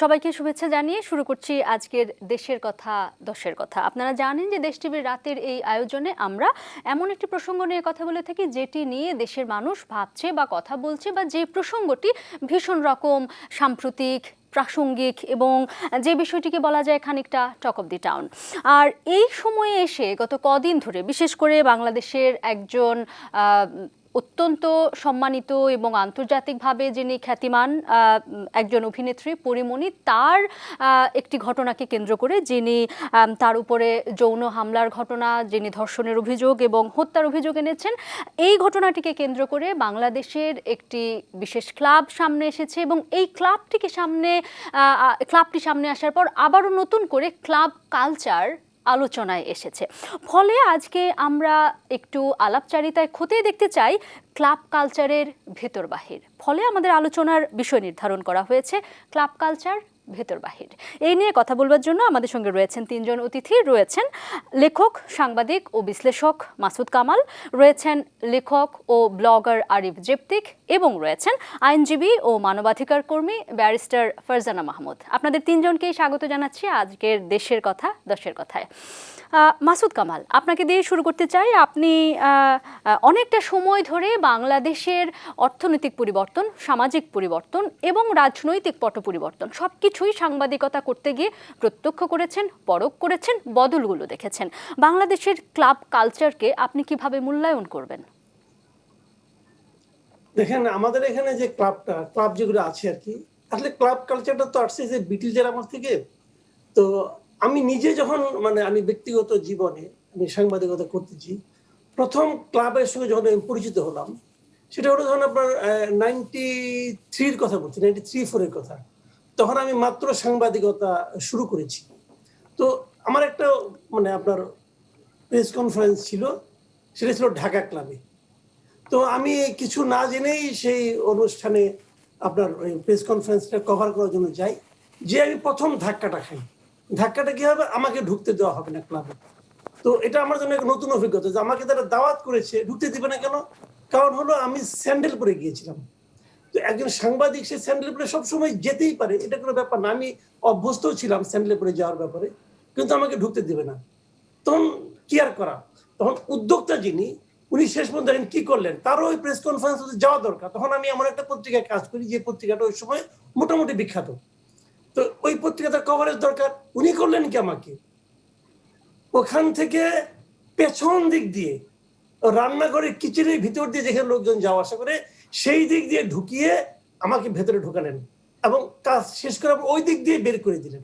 সবাইকে শুভেচ্ছা জানিয়ে শুরু করছি আজকের দেশের কথা দশের কথা। আপনারা জানেন যে দেশ টিভির রাতের এই আয়োজনে আমরা এমন একটি প্রসঙ্গ নিয়ে কথা বলে থাকি যেটি নিয়ে দেশের মানুষ ভাবছে বা কথা বলছে, বা যে প্রসঙ্গটি ভীষণ রকম সাম্প্রতিক, প্রাসঙ্গিক এবং যে বিষয়টিকে বলা যায় খানিকটা টক অফ দি টাউন। আর এই সময়ে এসে গত কদিন ধরে বিশেষ করে বাংলাদেশের একজন অত্যন্ত সম্মানিত এবং আন্তর্জাতিকভাবে যিনি খ্যাতিমান একজন অভিনেত্রী পরীমণি, তার একটি ঘটনাকে কেন্দ্র করে, যিনি তার উপরে যৌন হামলার ঘটনা, যিনি ধর্ষণের অভিযোগ এবং হত্যার অভিযোগ এনেছেন, এই ঘটনাটিকে কেন্দ্র করে বাংলাদেশের একটি বিশেষ ক্লাব সামনে এসেছে এবং এই ক্লাবটি সামনে আসার পর আবারও নতুন করে ক্লাব কালচার আলোচনায় এসেছে। ফলে আজকে আমরা একটু আলাপচারিতায় খতিয়ে দেখতে চাই ক্লাব কালচারের ভেতর বাহির। ফলে আমাদের আলোচনার বিষয় নির্ধারণ করা হয়েছে ক্লাব কালচার ভেতর বাহির। এই নিয়ে কথা বলবার জন্য আমাদের সঙ্গে রয়েছেন তিনজন অতিথি। রয়েছেন লেখক, সাংবাদিক ও বিশ্লেষক মাসুদ কামাল, রয়েছেন লেখক ও ব্লগার আরিফ জেপ্তিক এবং রয়েছেন আইনজীবী ও মানবাধিকার কর্মী ব্যারিস্টার ফারজানা মাহমুদ। আপনাদের তিনজনকেই স্বাগত জানাচ্ছি আজকের দেশের কথা দশের কথায়। মাসুদ কামাল, আপনাকে দিয়ে শুরু করতে চাই। আপনি অনেকটা সময় ধরে বাংলাদেশের অর্থনৈতিক পরিবর্তন, সামাজিক পরিবর্তন এবং রাজনৈতিক পট পরিবর্তন সবকিছুই সাংবাদিকতা করতে গিয়ে প্রত্যক্ষ করেছেন, পরখ করেছেন, বদলগুলো দেখেছেন। বাংলাদেশের ক্লাব কালচারকে আপনি কিভাবে মূল্যায়ন করবেন? দেখেন, আমাদের এখানে যে ক্লাব যেগুলো আছে আর কি, আসলে ক্লাব কালচারটা তো আসছে যে ব্রিটিশদের আমল থেকে। তো আমি নিজে যখন আমি ব্যক্তিগত জীবনে আমি সাংবাদিকতা করতেছি, প্রথম ক্লাবের সঙ্গে যখন আমি পরিচিত হলাম সেটা হলো যখন আপনার 93-র কথা বলছি, 93-4-এর কথা। তখন আমি মাত্র সাংবাদিকতা শুরু করেছি। তো আমার একটা আপনার প্রেস কনফারেন্স ছিল, সেটা ছিল ঢাকা ক্লাবে। তো আমি কিছু না জেনেই সেই অনুষ্ঠানে আপনার ওই প্রেস কনফারেন্সটা কভার করার জন্য যাই, যে আমি প্রথম ধাক্কাটা খাই। ধাক্কাটা কি হবে, আমাকে ঢুকতে দেওয়া হবে না ক্লাবে। তো এটা আমার জন্য এক নতুন অভিজ্ঞতা যে আমাকে তারা দাওয়াত করেছে, ঢুকতে দিবে না কেন? কারণ হলো আমি স্যান্ডেল পরে গিয়েছিলাম। তো একজন সাংবাদিক সে স্যান্ডেল পরে সবসময় যেতেই পারে, এটা কোনো ব্যাপার না। আমি অভ্যস্ত ছিলাম স্যান্ডেল পরে যাওয়ার ব্যাপারে, কিন্তু আমাকে ঢুকতে দেবে না। তখন কি আর করা, তখন উদ্যোক্তা যিনি, উনি শেষ পর্যন্ত কি করলেন, তারও ওই প্রেস কনফারেন্স যাওয়া দরকার। তখন আমি এমন একটা পত্রিকায় কাজ করি যে পত্রিকাটা ওই সময় মোটামুটি বিখ্যাত। তো ওই পত্রিকাটার কভারেজ দরকার, উনি করলেন কি, আমাকে ওখান থেকে পেছন দিক দিয়ে রান্নাঘরের কিচেনের ভিতর দিয়ে যেখানে লোকজন যাওয়া আসা করে সেই দিক দিয়ে ঢুকিয়ে আমাকে ভেতরে ঢুকালেন এবং কাজ শেষ করে ওই দিক দিয়ে বের করে দিলেন।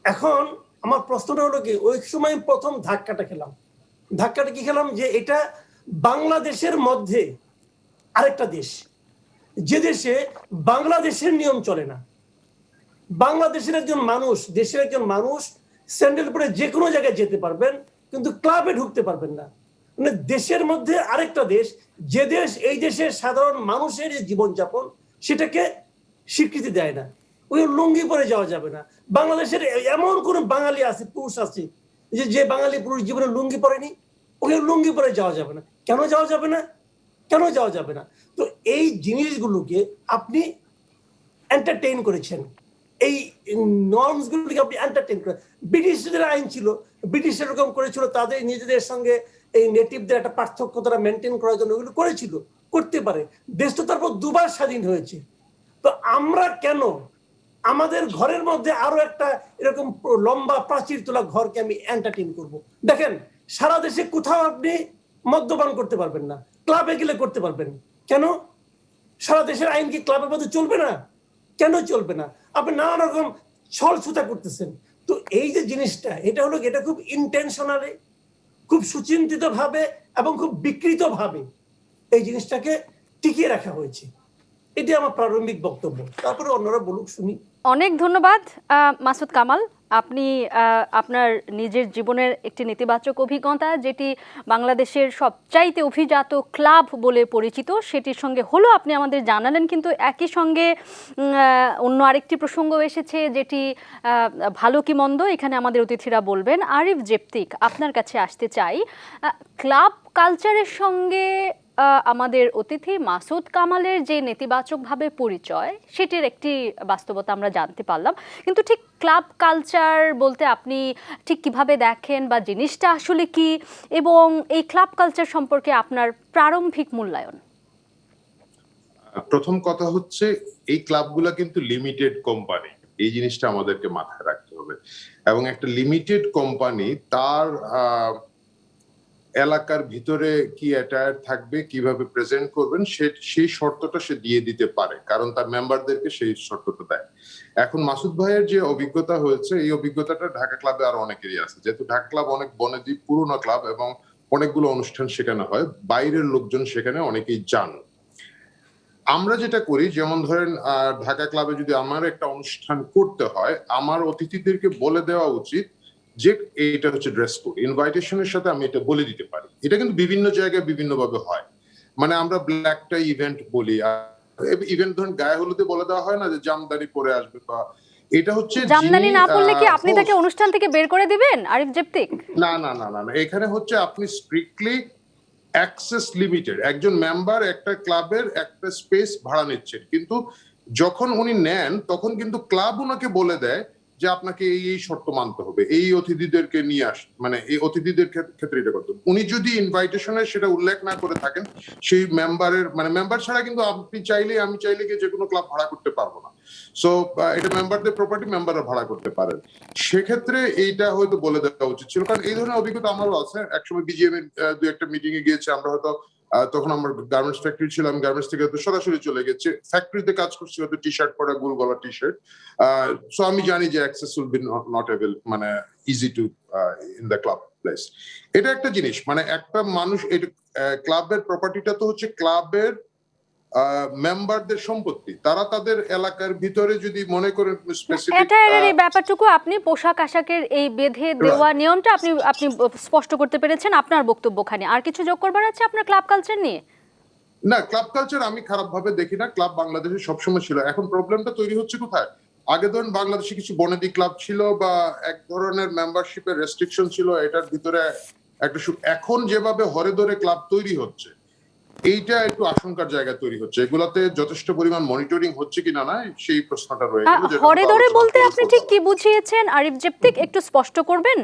এখন আমার প্রশ্নটা হলো কি, ওই সময় প্রথম ধাক্কাটা খেলাম। ধাক্কাটা কি খেলাম, যে এটা বাংলাদেশের মধ্যে আরেকটা দেশ, যে দেশে বাংলাদেশের নিয়ম চলে না। বাংলাদেশের একজন মানুষ, দেশের একজন মানুষ স্যান্ডেল পরে যে কোনো জায়গায় যেতে পারবেন, কিন্তু ক্লাবে ঢুকতে পারবেন না। মানে দেশের মধ্যে আরেকটা দেশ, যে দেশ এই দেশের সাধারণ মানুষের যে জীবনযাপন সেটাকে স্বীকৃতি দেয় না। ওই লুঙ্গি পরে যাওয়া যাবে না। বাংলাদেশের এমন কোন বাঙালি আছে, পুরুষ আছে, যে বাঙালি পুরুষ জীবনে লুঙ্গি পরেনি, ওই লুঙ্গি পরে যাওয়া যাবে না। কেন যাওয়া যাবে না? কেন যাওয়া যাবে না? তো এই জিনিসগুলোকে আপনি এন্টারটেইন করেছেন, এই নর্মস গুলোকে আপনি এন্টারটেইন করেন। ব্রিটিশদের আইন ছিল, ব্রিটিশ এরকম করেছিল, তাদের নিজেদের সঙ্গে এই নেটিভদের একটা পার্থক্য তারা মেনটেন করার জন্য ওগুলো করেছিল, করতে পারে। দেশ তো তারপর দুবার স্বাধীন হয়েছে। তো আমরা কেন আমাদের ঘরের মধ্যে আরো একটা এরকম লম্বা প্রাচীর তোলা ঘরকে আমি এন্টারটেইন করব? দেখেন, সারা দেশে কোথাও আপনি মদ্যপান করতে পারবেন না, ক্লাবে গেলে করতে পারবেন। কেন? সারা দেশের আইন কি ক্লাবের মধ্যে চলবে না? কেন চলবে না? আপনি নানা রকম ছল ছুতা করতেছেন। তো এই যে জিনিসটা, এটা হলো, এটা খুব ইন্টেনশনালি, খুব সুচিন্তিত ভাবে এবং খুব বিকৃত ভাবে এই জিনিসটাকে টিকিয়ে রাখা হয়েছে। এটি আমার প্রারম্ভিক বক্তব্য, তারপরে অন্যরা বলুক, শুনি। অনেক ধন্যবাদ মাসুদ কামাল। আপনি আপনার নিজের জীবনের একটি নেতিবাচক অভিজ্ঞতা, যেটি বাংলাদেশের সবচাইতে অভিজাত ক্লাব বলে পরিচিত, সেটির সঙ্গে হলো আপনি আমাদের জানালেন, কিন্তু একই সঙ্গে অন্য আরেকটি প্রসঙ্গ এসেছে, যেটি ভালো কি মন্দ এখানে আমাদের অতিথিরা বলবেন। আরিফ জেপ্তিক, আপনার কাছে আসতে চাই। ক্লাব কালচারের সঙ্গে আমাদের অতিথি মাসুদ কামালের যে নেতিবাচকভাবে পরিচয় সেটির একটি বাস্তবতা আমরা জানতে পারলাম, কিন্তু ঠিক ক্লাব কালচার বলতে আপনি ঠিক কিভাবে দেখেন বা জিনিসটা আসলে কি, এবং এই ক্লাব কালচার সম্পর্কে আপনার প্রারম্ভিক মূল্যায়ন? প্রথম কথা হচ্ছে এই ক্লাবগুলা কিন্তু লিমিটেড কোম্পানি, এই জিনিসটা আমাদেরকে মাথায় রাখতে হবে। এবং একটা লিমিটেড কোম্পানি তার এলাকার ভিতরে কি অ্যাটায়ার থাকবে, কিভাবে প্রেজেন্ট করবেন, সেই শর্তটা সে দিয়ে দিতে পারে, কারণ তার মেম্বারদেরকে সেই শর্তটা দেয়। এখন মাসুদ ভাইয়ের যে অভিজ্ঞতা হয়েছে, এই অভিজ্ঞতাটা ঢাকা ক্লাবে আরো অনেকেরই আছে, যেহেতু ঢাকা ক্লাব অনেক বনেদি পুরোনো ক্লাব এবং অনেকগুলো অনুষ্ঠান সেখানে হয়, বাইরের লোকজন সেখানে অনেকেই যান। আমরা যেটা করি, যেমন ধরেন ঢাকা ক্লাবে যদি আমার একটা অনুষ্ঠান করতে হয়, আমার অতিথিদেরকে বলে দেওয়া উচিত যে এটা হচ্ছে ড্রেস কোড। ইনভাইটেশনের সাথে আমি এটা বলে দিতে পারি। এটা কিন্তু বিভিন্ন জায়গায় বিভিন্ন ভাবে হয়। মানে আমরা ব্ল্যাক টাই ইভেন্ট বলি, ইভেন্ট ধরেন গায়ে হলুদে বলে দেওয়া হয় না যে জামদানি পরে আসবে, বা এটা হচ্ছে জামদানি না পড়লে কি আপনি তাকে অনুষ্ঠান থেকে বের করে দিবেন আরিফ জেপ্তিক? না না না না, এখানে হচ্ছে আপনি স্ট্রিক্টলি অ্যাক্সেস লিমিটেড। একজন মেম্বার একটা ক্লাবের একটা স্পেস ভাড়া নিচ্ছেন, কিন্তু যখন উনি নেন তখন কিন্তু ক্লাব ওনাকে বলে দেয় যে আপনাকে এই শর্ত মানতে হবে, এই অতিথিদেরকে নিয়ে মানে এই অতিথিদের ক্ষেত্রে এটা করতে হবে। উনি যদি ইনভাইটেশনে সেটা উল্লেখ না করে থাকেন, সেই মেম্বারের মেম্বার ছাড়া কিন্তু আপনি চাইলে আমি চাইলে যে কোনো ক্লাব ভাড়া করতে পারবো না। সো এটা মেম্বারদের প্রপার্টি, মেম্বাররা ভাড়া করতে পারেন। সেক্ষেত্রে এইটা হয়তো বলে দেওয়া উচিত ছিল, কারণ এই ধরনের অভিজ্ঞতা আমারও আছে। একসময় বিজিএম এর দু একটা মিটিং এ গিয়েছে, আমরা হয়তো তখন আমার গার্মেন্টস ফ্যাক্টরি ছিল, আমি গার্মেন্টস থেকে সরাসরি চলে গেছি, ফ্যাক্টরিতে কাজ করছি, হয়তো টি শার্ট পরা, গোল গলা টি শার্ট। সো আমি জানি যে access will be not avail, মানে easy to in the club place. এটা একটা জিনিস, মানে একটা মানুষ, এটা ক্লাবের প্রপার্টিটা তো হচ্ছে ক্লাবের মেম্বারদের সম্পত্তি। তারা তাদের এলাকার ভিতরে যদি মনে করেন স্পেসিফিক এই ব্যাপারটুকু আপনি পোশাক আশাকের এই বেঁধে দেওয়া নিয়মটা আপনি আপনি স্পষ্ট করতে পেরেছেন আপনার বক্তব্যখানে। আর কিছু যোগ করবার আছে আপনার ক্লাব কালচার নিয়ে? না, ক্লাব কালচার আমি খারাপ ভাবে দেখি না। ক্লাব বাংলাদেশে সবসময় ছিল। এখন প্রবলেমটা তৈরি হচ্ছে কোথায়? আগে ধরুন বাংলাদেশে কিছু বনেদি ক্লাব ছিল বা এক ধরনের মেম্বারশিপের রেস্ট্রিকশন ছিল, এটার ভিতরে একটা এখন যেভাবে হরে ধরে ক্লাব তৈরি হচ্ছে, এইটা একটু আশঙ্কার জায়গা তৈরি হচ্ছে। এগুলাতে যথেষ্ট পরিমাণ মনিটরিং হচ্ছে কিনা না, সেই প্রশ্নটা রয়ে গেল। হরে ধরে বলতে আপনি ঠিক কি বুঝিয়েছেন আরিফ জেপ্তিক, একটু স্পষ্ট করবেন?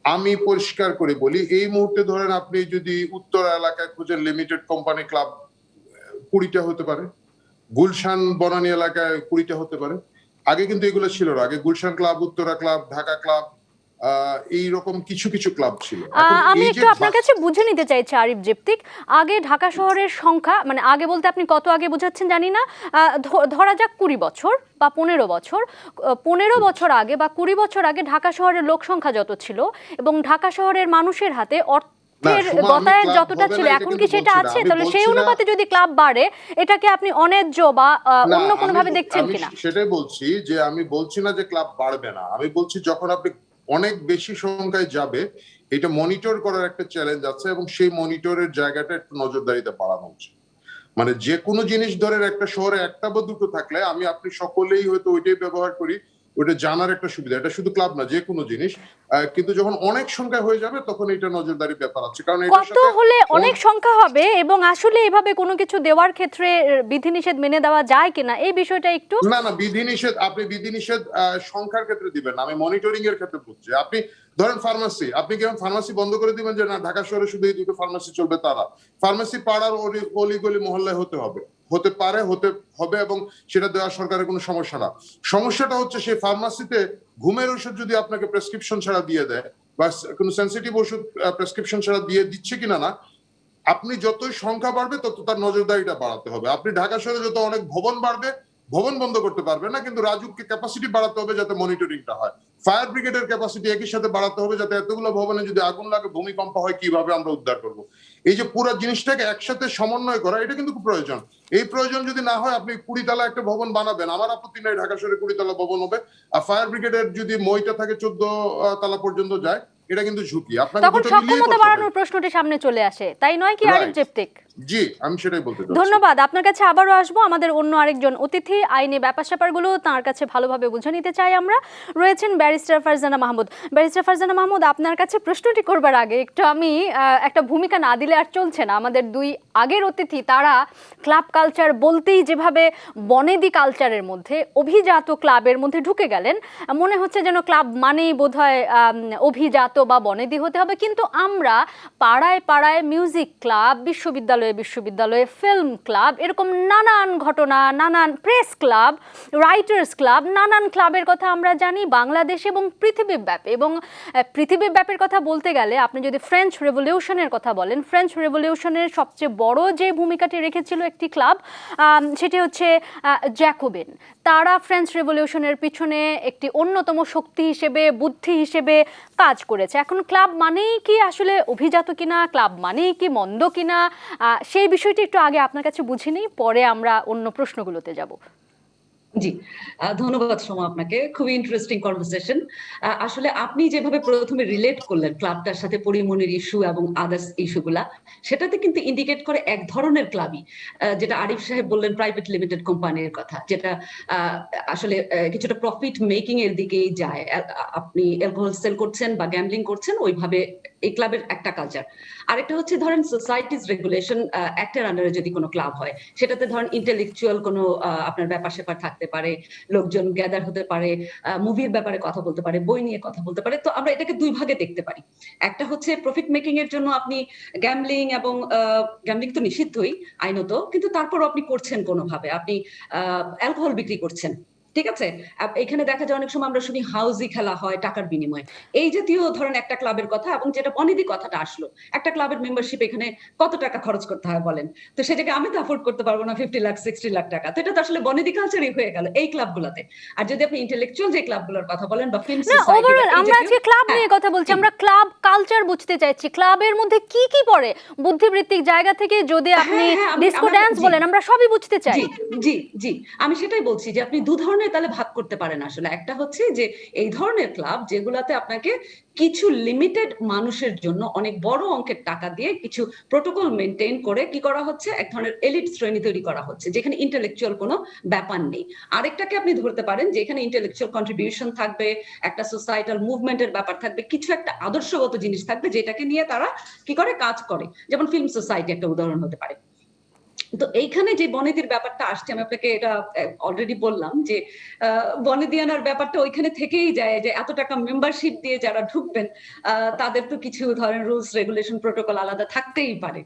আমি পরিষ্কার করে বলি, এই মুহূর্তে ধরেন আপনি যদি উত্তরা এলাকায় খুঁজেন, লিমিটেড কোম্পানি ক্লাব 20টা হতে পারে, গুলশান বনানী এলাকায় 20টা হতে পারে। আগে কিন্তু এগুলো ছিল না। আগে Gulshan club, Uttara club, Dhaka club, এইরকম কিছু কিছু ক্লাব ছিল। আমি একটু আপনার কাছে বুঝে নিতে চাইছি আরিফ জেপ্তিক, আগে ঢাকা শহরের সংখ্যা, মানে আগে বলতে আপনি কত আগে বোঝাচ্ছেন জানি না, ধরা যাক 20 বছর বা 15 বছর, 15 বছর আগে বা 20 বছর আগে ঢাকা শহরের লোক সংখ্যা যত ছিল এবং ঢাকা শহরের মানুষের হাতে অর্থের গতায়ন যতটা ছিল, এখন কি সেটা আছে? তাহলে সেই অনুপাতে যদি ক্লাব বাড়ে, এটাকে আপনি অন্যায্য বা অন্য কোনো ভাবে দেখছেন কিনা? সেটাই বলছি, যে আমি বলছি না যে ক্লাব বাড়বে না। আমি বলছি যখন আপনি অনেক বেশি সংখ্যায় যাবে, এটা মনিটর করার একটা চ্যালেঞ্জ আছে, এবং সেই মনিটরের জায়গাটা একটু নজরদারিতে বাড়ানো উচিত। মানে যে কোনো জিনিস ধরেন একটা শহরে একটা বা দুটো থাকলে আমি আপনি সকলেই হয়তো ওইটাই ব্যবহার করি, ওইটা জানার একটা সুবিধা। এটা শুধু ক্লাব না, যে কোনো জিনিস। কিন্তু যখন অনেক সংখ্যা হয়ে যাবে তখন এটা নজরদারি ব্যাপার আছে, কারণ কত হলে অনেক সংখ্যা হবে এবং আসলে এভাবে কোনো কিছু দেওয়ার ক্ষেত্রে বিধিনিষেধ মেনে দেওয়া যায় কিনা এই বিষয়টা একটু। না না, বিধিনিষেধ আপনি বিধিনিষেধ সংখ্যার ক্ষেত্রে দিবেন, আমি মনিটরিং এর ক্ষেত্রে বলছি। আপনি ধরেন ফার্মাসি, আপনি কি ফার্মাসি বন্ধ করে দিবেন যে না ঢাকা শহরে শুধু এই দুটো ফার্মাসি চলবে? তারা ফার্মাসি পাড়ার অলি গলি মহল্লায় হতে হবে, হতে পারে, হতে হবে, এবং সেটা দেওয়া সরকারের কোনো সমস্যা না। সমস্যাটা হচ্ছে সেই ফার্মাসিতে ঘুমের ওষুধ যদি আপনাকে প্রেসক্রিপশন ছাড়া দিয়ে দেয়, বা কোনো সেন্সিটিভ ওষুধ প্রেসক্রিপশন ছাড়া দিয়ে দিচ্ছে কিনা না, আপনি যতই সংখ্যা বাড়বে তত তার নজরদারিটা বাড়াতে হবে। আপনি ঢাকা শহরে যত অনেক ভবন বাড়বে, ভবন বন্ধ করতে পারবে না, কিন্তু রাজুককে ক্যাপাসিটি বাড়াতে হবে যাতে মনিটরিংটা হয়। ফায়ার ব্রিগেডের ক্যাপাসিটি একই সাথে বাড়াতে হবে, যাতে এতগুলো ভবনে যদি আগুন লাগে, ভূমিকম্প হয়, কিভাবে আমরা উদ্ধার করব। এই যে পুরো জিনিসটাকে একসাথে সমন্বয় করা, এটা কিন্তু খুব প্রয়োজন। এই প্রয়োজন যদি না হয়, আপনি 20 তলা একটা ভবন বানাবেন, আমার আপত্তি নাই, ঢাকা শহরে 20 তলা ভবন হবে। আর ফায়ার ব্রিগেডের যদি মইটা থাকে 14 তলা পর্যন্ত যায়, এটা কিন্তু ঝুঁকি। আপনাকে তখন সক্ষমতা বাড়ানোর প্রশ্নটি সামনে চলে আসে, তাই নয় কি আরিফ জেপ্তিক? জি, আমি সেটাই বলতে চাচ্ছি। ধন্যবাদ। আপনার কাছে আবারও আসবো। আমাদের অন্য আরেকজন অতিথি আইনি ব্যাপার স্যাপারগুলো তার কাছে ভালোভাবে বুঝে নিতে চাই আমরা। রয়েছেন ব্যারিস্টার ফারজানা মাহমুদ। ব্যারিস্টার ফারজানা মাহমুদ, আপনার কাছে প্রশ্নটি করবার আগে একটু আমি একটা ভূমিকা না দিলে আর চলছে না। আমাদের দুই আগের অতিথি তারা ক্লাব কালচার বলতেই যেভাবে বনেদি কালচারের মধ্যে অভিজাত ক্লাবের মধ্যে ঢুকে গেলেন, মনে হচ্ছে যেন ক্লাব মানেই বোধহয় অভিজাত বা বনেদি হতে হবে। কিন্তু আমরা পাড়ায় পাড়ায় মিউজিক ক্লাব, বিশ্ববিদ্যালয়ে ফিল্ম ক্লাব, এরকম নানান ঘটনা, নানান প্রেস ক্লাব, রাইটার্স ক্লাব, নানান ক্লাবের কথা আমরা জানি বাংলাদেশ এবং পৃথিবীব্যাপী। এবং পৃথিবীব্যাপীর কথা বলতে গেলে আপনি যদি ফ্রেঞ্চ রেভলিউশনের কথা বলেন, ফ্রেঞ্চ রেভলিউশনের সবচেয়ে বড় যে ভূমিকাটি রেখেছিল একটি ক্লাব, সেটি হচ্ছে জ্যাকোবিন। তারা ফ্রেঞ্চ রেভলিউশনের পিছনে একটি অন্যতম শক্তি হিসেবে, বুদ্ধি হিসেবে কাজ করেছে। এখন ক্লাব মানেই কি আসলে অভিজাত কিনা, ক্লাব মানেই কি মন্দ কিনা, সেই বিষয়টি একটু আগে আপনার কাছে বুঝে নিই, পরে আমরা অন্য প্রশ্নগুলোতে যাব। জি, ধন্যবাদ সোমা আপনাকে। খুবই ইন্টারেস্টিং কনভারসেশন। আসলে আপনি যেভাবে প্রথমে রিলেট করলেন ক্লাবটার সাথে পরিমনির ইস্যু এবং আদার্স ইস্যুগুলা, সেটাতে কিন্তু ইন্ডিকেট করে এক ধরনের ক্লাবই, যেটা আরিফ সাহেব বললেন প্রাইভেট লিমিটেড কোম্পানির কথা, যেটা আসলে কিছুটা প্রফিট মেকিং এর দিকেই যায়। আপনি অ্যালকোহল সেল করছেন বা গ্যাম্বলিং করছেন, ওইভাবে এই ক্লাবের একটা কালচার। আরেকটা হচ্ছে ধরেন সোসাইটিজ রেগুলেশন অ্যাক্টের আন্ডারে যদি কোনো ক্লাব হয়, সেটাতে ধরেন ইন্টেলেকচুয়াল কোনো আপনার ব্যাপার স্যাপার থাকতে পারে, লোকজন গ্যাদার হতে পারে, মুভির ব্যাপারে কথা বলতে পারে, বই নিয়ে কথা বলতে পারে। তো আমরা এটাকে দুই ভাগে দেখতে পারি। একটা হচ্ছে প্রফিট মেকিং এর জন্য আপনি গ্যাম্বলিং, এবং গ্যাম্বলিং তো নিষিদ্ধই আইনত, কিন্তু তারপরও আপনি করছেন কোনোভাবে, আপনি অ্যালকোহল বিক্রি করছেন, ঠিক আছে। এখানে দেখা যায় অনেক সময় আমরা শুনি হাউজি খেলা হয় টাকার বিনিময়ে, এই জাতীয় ধরেন একটা ক্লাবের কথা। এবং যেটা বনেদি কথাটা আসলো, একটা ক্লাবের মেম্বারশিপ এখানে কত টাকা খরচ করতে হয় বলেন তো, সেটাকে আমি তো অ্যাফোর্ড করতে পারবো না 50 লাখ 60 লাখ টাকা। তো এটা তো আসলে বনেদি কালচারই হয়ে গেল এই ক্লাবগুলোতে। আর যদি আপনি ইন্টেলেকচুয়াল যে ক্লাবগুলোর কথা বলেন বা ফিল্ম না, সোসাইটি, ওভারঅল আমরা আজকে ক্লাব নিয়ে কথা বলছি, আমরা ক্লাব কালচার বুঝতে চাইছি। ক্লাবের মধ্যে কি কি পড়ে বুদ্ধিবৃত্তিক জায়গা থেকে, যদি আপনি ডিস্কো ড্যান্স বলেন, আমরা সবই বুঝতে চাই। জি জি জি, আমি সেটাই বলছি যে আপনি দু ধরনের তাহলে ভাগ করতে পারেন আসলে। একটা হচ্ছে যে এই ধরনের ক্লাব যেগুলাতে আপনাকে কিছু লিমিটেড মানুষের জন্য অনেক বড় অঙ্কের টাকা দিয়ে কিছু প্রোটোকল মেনটেন করে কি করা হচ্ছে, এক ধরনের এলিট শ্রেণী তৈরি করা হচ্ছে, যেখানে ইন্টেলেকচুয়াল কোনো ব্যাপার নেই। আরেকটাকে আপনি ধরতে পারেন যে এখানে ইন্টেলেকচুয়াল কন্ট্রিবিউশন থাকবে, একটা সোসাইটাল মুভমেন্টের ব্যাপার থাকবে, কিছু একটা আদর্শগত জিনিস থাকবে যেটাকে নিয়ে তারা কি করে কাজ করে, যেমন ফিল্ম সোসাইটি একটা উদাহরণ হতে পারে। তো এইখানে যে বনেদির ব্যাপারটা আসছে, আমি আপনাকে এটা অলরেডি বললাম যে বনেদিয়ানার ব্যাপারটা ওইখানে থেকেই যায়, যে এত টাকা মেম্বারশিপ দিয়ে যারা ঢুকবেন তাদের তো কিছু ধরেন রুলস রেগুলেশন প্রোটোকল আলাদা থাকতেই পারে।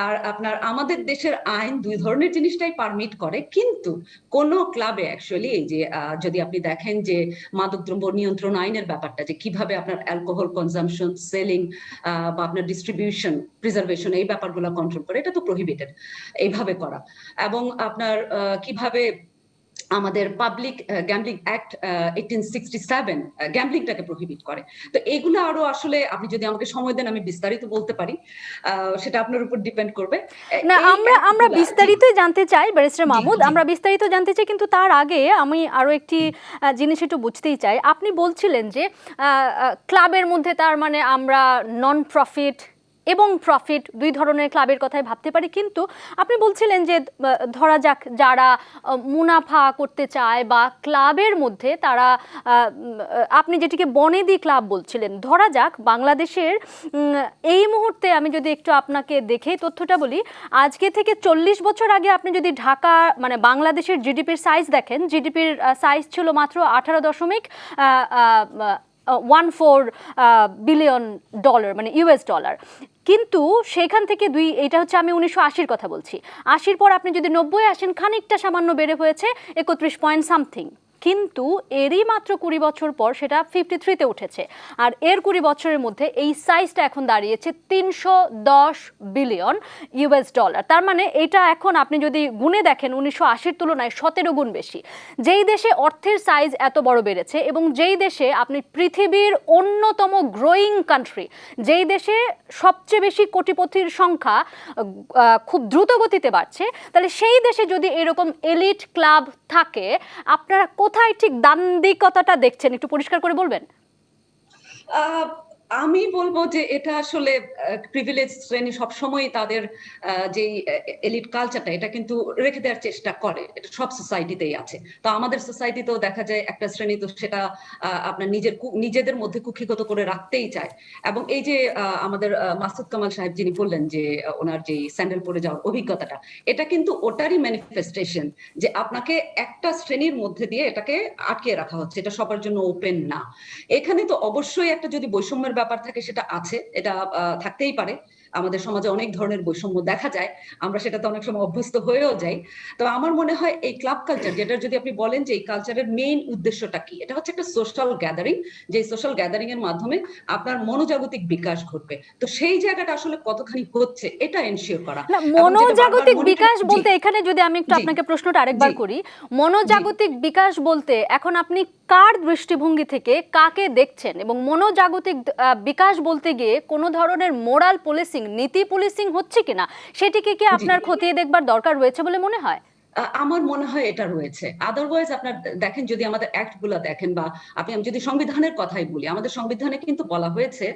আর আপনার আমাদের দেশের আইন দুই ধরনের জিনিসটাই পারমিট করে, কিন্তু কোন ক্লাবে অ্যাকচুয়ালি এই যে যদি আপনি দেখেন যে মাদকদ্রব্য নিয়ন্ত্রণ আইনের ব্যাপারটা, যে কিভাবে আপনার অ্যালকোহল কনজাম্পশন, সেলিং বা আপনার ডিস্ট্রিবিউশন, প্রিজার্ভেশন, এই ব্যাপারগুলো কন্ট্রোল করে, এটা তো প্রহিবিটেড এইভাবে করা। এবং আপনার কিভাবে আমাদের পাবলিক গ্যাম্বলিং অ্যাক্ট 1867 গ্যাম্বলিংটাকে প্রহিবিট করে। তো এগুলো আরো আসলে আপনি যদি আমাকে সময় দেন আমি বিস্তারিত বলতে পারি, সেটা আপনার উপর ডিপেন্ড করবে। না, আমরা বিস্তারিত জানতে চাই ব্যারিস্টার মাহমুদ, আমরা বিস্তারিত জানতে চাই, কিন্তু তার আগে আমি আরো একটি জিনিস একটু বুঝতেই চাই। আপনি বলছিলেন যে ক্লাবের মধ্যে তার মানে আমরা নন প্রফিট এবং প্রফিট দুই ধরনের ক্লাবের কথাই ভাবতে পারি, কিন্তু আপনি বলছিলেন যে ধরা যাক যারা মুনাফা করতে চায় বা ক্লাবের মধ্যে তারা, আপনি যেটিকে বনেদি ক্লাব বলছিলেন, ধরা যাক বাংলাদেশের এই মুহূর্তে, আমি যদি একটু আপনাকে দেখে তথ্যটা বলি, আজকে থেকে 40 বছর আগে আপনি যদি ঢাকা মানে বাংলাদেশের জিডিপির সাইজ দেখেন, জিডিপির সাইজ ছিল মাত্র 18.14 বিলিয়ন ডলার, মানে ইউএস ডলার। কিন্তু সেখান থেকে এটা হচ্ছে আমি 1980-র কথা বলছি, 80-র পর আপনি যদি 90-এ আসেন, খানিকটা সামান্য বেড়ে হয়েছে 31 পয়েন্ট সামথিং। কিন্তু এরই মাত্র 20 বছর পর সেটা 53-তে উঠেছে, আর এর 20 বছরের মধ্যে এই সাইজটা এখন দাঁড়িয়েছে 310 বিলিয়ন ইউএস ডলার। তার মানে এটা এখন আপনি যদি গুণে দেখেন 1980-র তুলনায় 17 গুণ বেশি। যেই দেশে অর্থের সাইজ এত বড় বেড়েছে, এবং যেই দেশে আপনি পৃথিবীর অন্যতম গ্রোয়িং কান্ট্রি, যেই দেশে সবচেয়ে বেশি কোটিপতির সংখ্যা খুব দ্রুত গতিতে বাড়ছে, তাহলে সেই দেশে যদি এরকম এলিট ক্লাব থাকে, আপনারা কোথায় ঠিক দান্দিকতাটা দেখছেন, একটু পরিষ্কার করে বলবেন? আমি বলবো যে এটা আসলে প্রিভিলেজ শ্রেণী সবসময় তাদের যে এলিট কালচারটা এটা কিন্তু রেখে দেওয়ার চেষ্টা করে, এটা সব সোসাইটিতেই আছে। তো আমাদের সোসাইটিতেও দেখা যায় একটা শ্রেণী তো সেটা আপনার নিজেদের মধ্যে কুক্ষিগত করে রাখতেই চায়। এবং এই যে আমাদের মাসুদ কামাল সাহেব যিনি বললেন যে ওনার যে স্যান্ডেল পরে যাওয়ার অভিজ্ঞতাটা, এটা কিন্তু ওটারই ম্যানিফেস্টেশন যে আপনাকে একটা শ্রেণীর মধ্যে দিয়ে এটাকে আটকে রাখা হচ্ছে, এটা সবার জন্য ওপেন না। এখানে তো অবশ্যই একটা যদি বৈষম্যের ব্যাপার থাকে সেটা আছে, এটা থাকতেই পারে। আমাদের সমাজে অনেক ধরনের বৈষম্য দেখা যায়, আমরা সেটাতে অনেক সময় অভ্যস্ত হয়েও যাই। তো আমার মনে হয় এই ক্লাব কালচার, যেটা যদি আপনি বলেন যে এই কালচারের মেইন উদ্দেশ্যটা কি, এটা হচ্ছে একটা সোশ্যাল গ্যাদারিং, যে সোশ্যাল গ্যাদারিং এর মাধ্যমে আপনার মনোজাগতিক বিকাশ ঘটবে। তো সেই জায়গাটা আসলে কতখানি হচ্ছে এটা এনশিওর করা। না, মনোজাগতিক বিকাশ বলতে এখানে যদি আমি একটু আপনাকে প্রশ্নটা আরেকবার করি, মনোজাগতিক বিকাশ বলতে এখন আপনি কার দৃষ্টিভঙ্গি থেকে কাকে দেখছেন, এবং মনোজাগতিক বিকাশ বলতে গিয়ে কোনো ধরনের মোরাল পুলিশিং, নীতি পুলিশিং হচ্ছে কিনা সেটিকে কি আপনার খতিয়ে দেখবার দরকার রয়েছে বলে মনে হয়? আমার মনে হয় এটা রয়েছে। আদারওয়াইজ আপনার দেখেন, যদি আমাদের অ্যাক্ট গুলা দেখেন বা আমি যদি সংবিধানের কথাই বলি, আমাদের সংবিধানে কিন্তু বলা হয়েছে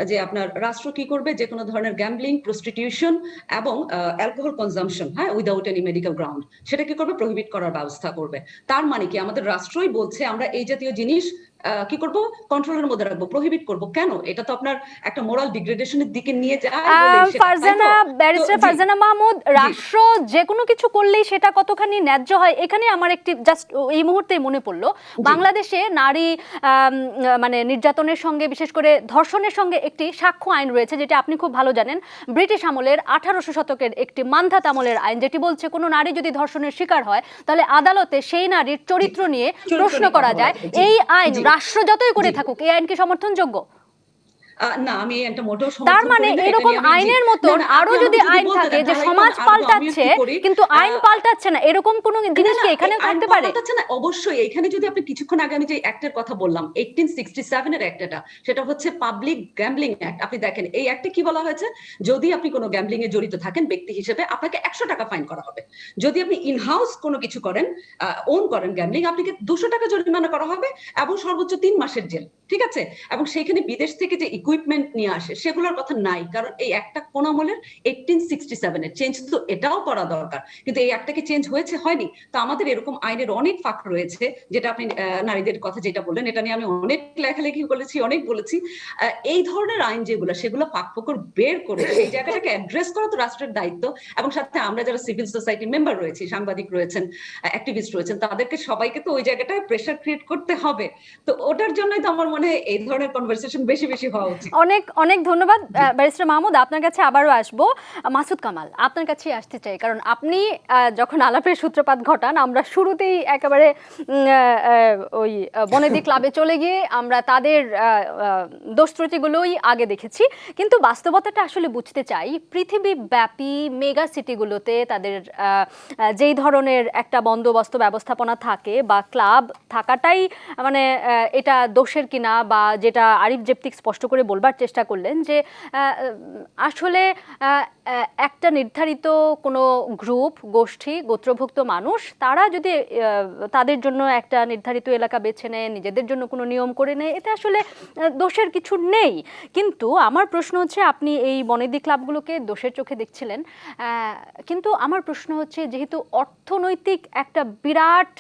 যে আপনার রাষ্ট্র কি করবে, যে কোনো ধরনের গ্যাম্বলিং, প্রস্টিটিউশন এবং অ্যালকোহল কনজাম্পশন, হ্যাঁ, উইদাউট এনি মেডিকেল গ্রাউন্ড, সেটা কি করবে, প্রহিবিট করার ব্যবস্থা করবে। তার মানে কি আমাদের রাষ্ট্রই বলছে আমরা এই জাতীয় জিনিস কি করব, কন্ট্রোলের মধ্যে রাখবো, প্রহিবিট করব। কেন? এটা তো আপনার একটা মোরাল ডিগ্রেডেশনের দিকে নিয়ে যায়। ফারজানা, ব্যারিস্টার ফারজানা মাহমুদ, রাষ্ট্র যে কোনো কিছু করলেই সেটা কতখানি ন্যায্য হয়, এখানে আমার একটি জাস্ট এই মুহূর্তে মনে পড়লো, বাংলাদেশে নারী মানে নির্যাতনের সঙ্গে, বিশেষ করে ধর্ষণের সঙ্গে একটি সাক্ষ্য আইন রয়েছে, যেটা আপনি খুব ভালো জানেন। ব্রিটিশ আমলের 1800 শতকের একটি মান্ধাত আমলের আইন, যেটি বলছে কোনো নারী যদি ধর্ষণের শিকার হয় তাহলে আদালতে সেই নারীর চরিত্র নিয়ে প্রশ্ন করা যায়। এই আইন রাষ্ট্র যতই করে থাকুক, এই আইন কি সমর্থনযোগ্য? না, আমি এটা মোটেও সমর্থন করি না। তার মানে এরকম আইনের মতন আরো যদি আইন থাকে যে সমাজ পাল্টাচ্ছে কিন্তু আইন পাল্টাচ্ছে না, এরকম কোন জিনিস কি এখানে থাকতে পারে? অবশ্যই। এখানে যদি আপনি কিছুক্ষণ আগে আমি যে অ্যাক্টের কথা বললাম, 1867 এর অ্যাক্ট, সেটা হচ্ছে পাবলিক গ্যাম্বলিং অ্যাক্ট। আপনি দেখেন এই অ্যাক্টে কি বলা হয়েছে, যদি আপনি কোনো গ্যাম্বলিং এ জড়িত থাকেন ব্যক্তি হিসেবে, আপনাকে 100 টাকা ফাইন করা হবে। যদি আপনি ইনহাউস কোনো কিছু করেন, ওন করেন গ্যাম্বলিং, আপনাকে 200 টাকা জরিমানা করা হবে এবং সর্বোচ্চ 3 মাসের জেল। ঠিক আছে? এবং সেইখানে বিদেশ থেকে যে ইকুইপমেন্ট নিয়ে আসে সেগুলোর কথা নাই, কারণ এই একটা কোন আমলের 1867 এর। চেঞ্জ তো এটাও করা দরকার, কিন্তু এই একটা কি চেঞ্জ হয়েছে? হয়নি। তো আমাদের এরকম আইনের অনেক ফাঁক রয়েছে, যেটা আপনি নারীদের কথা যেটা বললেন, এটা নিয়ে আমি অনেক লেখালেখি বলেছি, অনেক বলেছি। এই ধরনের আইন যেগুলো, সেগুলো ফাঁক ফোকর বের করে এই জায়গাটাকে অ্যাড্রেস করা তো রাষ্ট্রের দায়িত্ব। এবং সাথে আমরা যারা সিভিল সোসাইটি মেম্বার রয়েছি, সাংবাদিক রয়েছেন, অ্যাক্টিভিস্ট রয়েছেন, তাদেরকে সবাইকে তো ওই জায়গাটায় প্রেসার ক্রিয়েট করতে হবে। তো ওটার জন্যই তো আমার মনে হয় এই ধরনের কনভারসেশন বেশি বেশি হওয়া উচিত। অনেক অনেক ধন্যবাদ ব্যারিস্টার মাহমুদ, আপনার কাছে আবারও আসবো। মাসুদ কামাল, আপনার কাছে আসতে চাই, কারণ আপনি যখন আলাপের সূত্রপাত ঘটান, আমরা শুরুতেই একেবারে ওই বনেদি ক্লাবে চলে গিয়ে আমরা তাদের দোষ ত্রুটিগুলোই আগে দেখেছি, কিন্তু বাস্তবতাটা আসলে বুঝতে চাই। পৃথিবীব্যাপী মেগা সিটিগুলোতে তাদের যেই ধরনের একটা বন্দোবস্ত ব্যবস্থাপনা থাকে বা ক্লাব থাকাটাই মানে এটা দোষের কিনা, বা যেটা আরিফ জেপ্তিক স্পষ্ট করে বলবার চেষ্টা করলেন যে আসলে একটা নির্ধারিত কোনো গ্রুপ, গোষ্ঠী, গোত্রভুক্ত মানুষ, তারা যদি তাদের জন্য একটা নির্ধারিত এলাকা বেছে নেয়, নিজেদের জন্য কোনো নিয়ম করে নেয়, এতে আসলে দোষের কিছু নেই। কিন্তু আমার প্রশ্ন হচ্ছে, আপনি এই বনেদি ক্লাবগুলোকে দোষের চোখে দেখছিলেন, কিন্তু আমার প্রশ্ন হচ্ছে, যেহেতু অর্থনৈতিক একটা বিরাট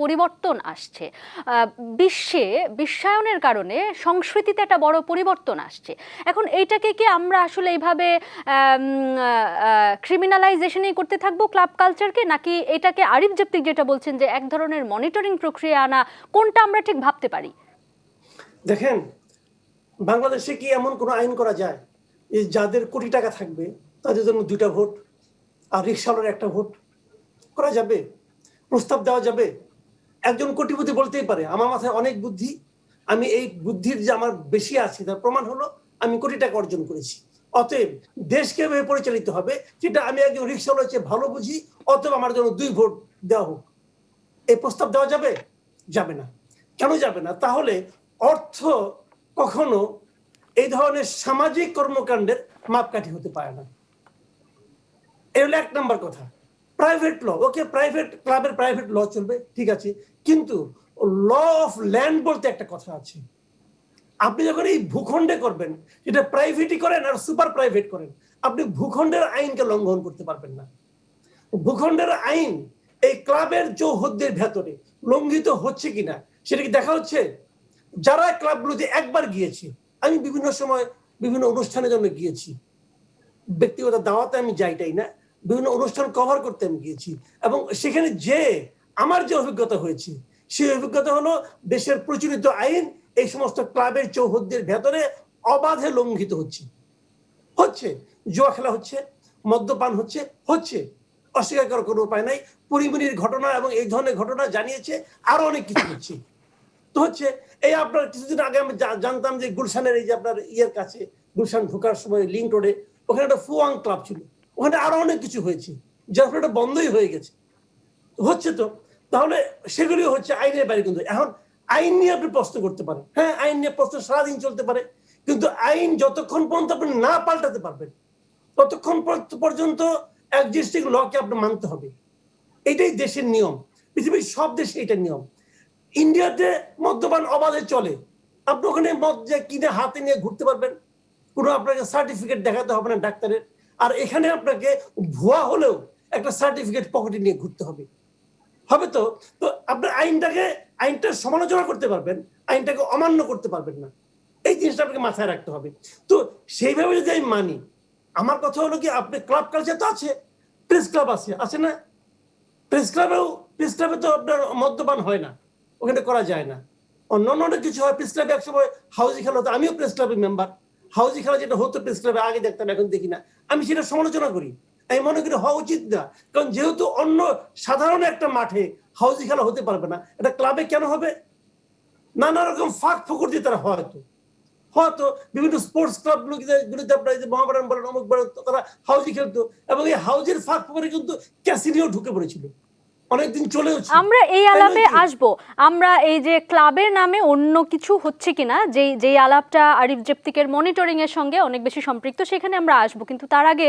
পরিবর্তন আসছে, বিশ্বে বিশ্বায়নের কারণে সংস্কৃতিতে একটা বড় পরিবর্তন আসছে, এখন এইটাকে কি আমরা আসলে এইভাবে ক্রিমিনালাইজেশনই করতে থাকবো ক্লাব কালচারকে, নাকি এটাকে আরিফ জেপ্তিক যেটা বলছেন যে এক ধরনের মনিটরিং প্রক্রিয়া আনা, কোনটা আমরা ঠিক ভাবতে পারি? দেখেন, বাংলাদেশে কি এমন কোনো আইন করা যায় যাদের কোটি টাকা থাকবে তাদের জন্য 2টা ভোট আর রিকশাওয়ালার 1টা ভোট করা যাবে? প্রস্তাব দেওয়া যাবে? একজন কোটিপতি বলতেই পারে আমার মাথায় অনেক বুদ্ধি, আমি এই বুদ্ধির যে আমার বেশি আছে তার প্রমাণ হলো আমি কোটি টাকা অর্জন করেছি, অতএব দেশকে এভাবে পরিচালিত হবে যেটা আমি একজন রিকশাওয়ালার চেয়ে ভালো বুঝি, অতএব আমার জন্য 2 ভোট দেওয়া হোক। এই প্রস্তাব দেওয়া যাবে? যাবে না। কেন যাবে না? তাহলে অর্থ কখনো এই ধরনের সামাজিক কর্মকাণ্ডের মাপকাঠি হতে পারে না। এই হলো 1 নম্বর কথা। প্রাইভেট ল, ওকে, প্রাইভেট ক্লাবের প্রাইভেট ল চলবে, ঠিক আছে, কিন্তু ল অফ ল্যান্ড বলতে একটা কথা আছে। আপনি যখন এই ভূখণ্ডে করবেন, এটা প্রাইভেটই করেন আর সুপার প্রাইভেট করেন, আপনি ভূখণ্ডের আইনকে লঙ্ঘন করতে পারবেন না। ভূখণ্ডের আইন এই ক্লাবের চৌহদ্দির ভেতরে লঙ্ঘিত হচ্ছে কিনা সেটা কি দেখা হচ্ছে? যারা ক্লাবগুলোতে একবার গিয়েছে, আমি বিভিন্ন সময় বিভিন্ন অনুষ্ঠানের জন্য গিয়েছি, ব্যক্তিগত দাওয়াতে আমি যাইটাই না, বিভিন্ন অনুষ্ঠান কভার করতে আমি গিয়েছি, এবং সেখানে যে আমার যে অভিজ্ঞতা হয়েছে সেই অভিজ্ঞতা হলো দেশের প্রচলিত আইন এই সমস্ত ক্লাবের চৌহদ্দির ভেতরে অবাধে লঙ্ঘিত হচ্ছে। জুয়া খেলা হচ্ছে, মদ্যপান হচ্ছে, অস্বীকার করার কোনো উপায় নাই। পরিমণির ঘটনা এবং এই ধরনের ঘটনা জানিয়েছে, আরো অনেক কিছু হচ্ছে। তো হচ্ছে এই আপনার কিছুদিন আগে আমি জানতাম যে গুলশানের এই যে আপনার ইয়ের কাছে, গুলশান ঢোকার সময় লিঙ্ক রোডে ওখানে একটা ফুয়াং ক্লাব ছিল, ওখানে আরো অনেক কিছু হয়েছে, যার ফলে এটা বন্ধই হয়ে গেছে। হচ্ছে তো, তাহলে সেগুলি হচ্ছে আইনের বাইরে। কিন্তু এখন আইন নিয়ে আপনি প্রশ্ন করতে পারেন, হ্যাঁ আইন নিয়ে প্রশ্ন সারাদিন চলতে পারে, কিন্তু আইন যতক্ষণ পর্যন্ত আপনি না পাল্টাতে পারবেন ততক্ষণ পর্যন্ত এক্সিস্টিং লকে আপনি মানতে হবে। এটাই দেশের নিয়ম, পৃথিবীর সব দেশে এটা নিয়ম। ইন্ডিয়াতে মদ্যপান অবাধে চলে, আপনি ওখানে মদ যে কিনে হাতে নিয়ে ঘুরতে পারবেন, কোনো আপনাকে সার্টিফিকেট দেখাতে হবে না ডাক্তারের। আর এখানে আপনাকে ভুয়া হলেও একটা সার্টিফিকেট পকেটে নিয়ে ঘুরতে হবে। তো তো আপনার আইনটা সমালোচনা করতে পারবেন, আইনটাকে অমান্য করতে পারবেন না, এই জিনিসটা আপনাকে মাথায় রাখতে হবে। তো সেইভাবে যদি আমি মানি, আমার কথা হলো কি, আপনি ক্লাব কালচার তো আছে, প্রেস ক্লাব আছে না? প্রেস ক্লাবে তো আপনার মদ্যপান হয় না, ওখানে করা যায় না, অন্যান্য অনেক কিছু হয়। প্রেস ক্লাবে একসময় হাউজি খেলা হতো, আমিও প্রেস ক্লাবের মেম্বার। হাউজি খেলা যেটা হতো প্রেস ক্লাবে, আগে দেখতাম, এখন দেখি না। আমি সেটা সমালোচনা করি, আমি মনে করি হওয়া উচিত না, কারণ যেহেতু অন্য সাধারণ একটা মাঠে হাউজি খেলা হতে পারবে না, এটা ক্লাবে কেন হবে? নানা রকম ফাঁক ফোকর দিয়ে তারা হয়তো বিভিন্ন স্পোর্টস ক্লাব গুলিতে আপনার মহাবারণ বলেন, অমুক বলেন, তারা হাউজি খেলতো, এবং এই হাউজের ফাঁক ফোকরে কিন্তু ক্যাসিনিও ঢুকে পড়েছিল, অনেকদিন চলেও ছিল। আমরা এই আলাপে আসবো। আমরা এই যে ক্লাবের নামে অন্য কিছু হচ্ছে কিনা, যেই আলাপটা আরিফ জেপ্তিকের মনিটরিং এর সঙ্গে অনেক বেশি সম্পৃক্ত, সেখানে আমরা আসবো। কিন্তু তার আগে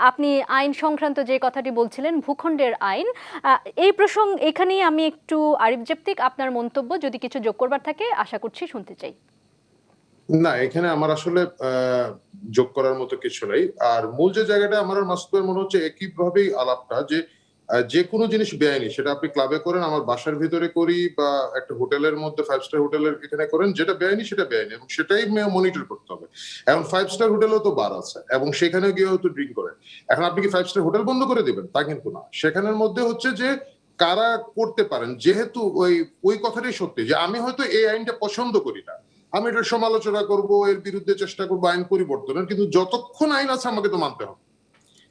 আপনি আইন সংক্রান্ত যে কথাটি বলছিলেন, ভূখণ্ডের আইন, এই প্রসঙ্গ এখানেই আমি একটু আরিফ জেপ্তিক আপনার মন্তব্য যদি কিছু যোগ করবার থাকে আশা করছি শুনতে চাই। না, এখানে আমার আসলে যোগ করার মতো কিছু নেই। আর মূল যে জায়গাটা আমার আর মাসুদের মনে হচ্ছে একইভাবেই আলাপটা, যে কোনো জিনিস বেআইনি, সেটা আপনি ক্লাবে করেন, আমার বাসার ভিতরে করি, বা একটা হোটেলের মধ্যে 5 স্টার হোটেলের এখানে করেন, যেটা বেআইনি সেটা বেআইনি, এবং সেটাই মনিটর করতে হবে। এখন 5 স্টার হোটেলেও তো বার আছে, এবং সেখানে গিয়েও তো ড্রিঙ্ক করে। এখন আপনি কি 5 স্টার হোটেল বন্ধ করে দিবেন? তা কিন্তু না। সেখানের মধ্যে হচ্ছে যে কারা করতে পারেন, যেহেতু ওই কথাটাই সত্যি যে আমি হয়তো এই আইনটা পছন্দ করি না, আমি এটার সমালোচনা করব, এর বিরুদ্ধে চেষ্টা করবো আইন পরিবর্তনের, কিন্তু যতক্ষণ আইন আছে আমাকে তো মানতে হবে।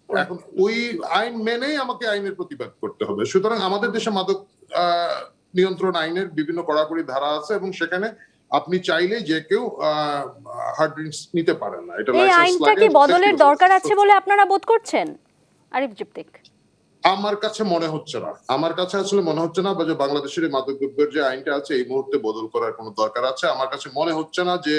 এখন ওই আইন মেনেই আমাকে আইনের প্রতিবাদ করতে হবে। সুতরাং আমাদের দেশে মাদক নিয়ন্ত্রণ আইনের বিভিন্ন কড়াকড়ি ধারা আছে, এবং সেখানে আপনি চাইলেই যে কেউ হার্ড ড্রিঙ্কস নিতে পারেন না। এটা এই আইনটা কি বদলের দরকার আছে বলে আপনারা বোধ করছেন আরিফ জেপ্তিক? আমার কাছে মনে হচ্ছে না, আমার কাছে আসলে মনে হচ্ছে না যে বাংলাদেশের মাদক দ্রব্যের যে আইনটা আছে এই মুহূর্তে বদল করার কোনো দরকার আছে। আমার কাছে মনে হচ্ছে না যে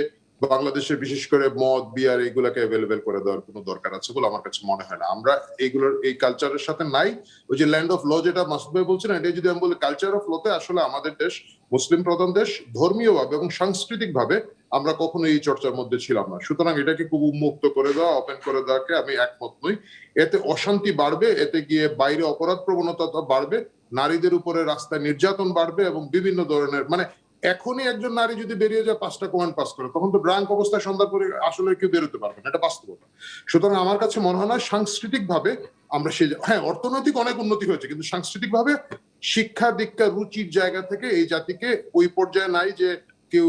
বাংলাদেশের বিশেষ করে মদ বিয়ার এইগুলাকে অ্যাভেলেবেল করে দেওয়ার কোনো দরকার আছে বলে আমার কাছে মনে হয় না। আমরা এইগুলোর এই কালচারের সাথে নাই। ওই যে ল্যান্ড অফ ল যেটা মাসুদ ভাই বলছেন, এটা যদি আমি বলি কালচার অফ লতে, আসলে আমাদের দেশ মুসলিম প্রধান দেশ, ধর্মীয়ভাবে এবং সাংস্কৃতিক ভাবে আমরা কখনো এই চর্চার মধ্যে ছিলাম না। সুতরাং এটাকে খুব উন্মুক্ত করে দেওয়া, ওপেন করে দেওয়াকে আমি একমত নই। এতে অশান্তি বাড়বে, এতে গিয়ে বাইরে অপরাধ প্রবণতা বাড়বে, নারীদের উপরে রাস্তায় নির্যাতন বাড়বে, এবং বিভিন্ন ধরনের এখনই একজন নারী যদি বেরিয়ে যায় 5টা কমেন্ট পাস করে, তখন তো ড্রাঙ্ক অবস্থায় সন্ধ্যা পরে আসলে কেউ বেরোতে পারবে না, এটা বাস্তবতা। সুতরাং আমার কাছে মনে হয় না সাংস্কৃতিক ভাবে আমরা হ্যাঁ অর্থনৈতিক অনেক উন্নতি হয়েছে, কিন্তু সাংস্কৃতিক ভাবে শিক্ষা দীক্ষা রুচির জায়গা থেকে এই জাতিকে ওই পর্যায়ে নাই যে কেউ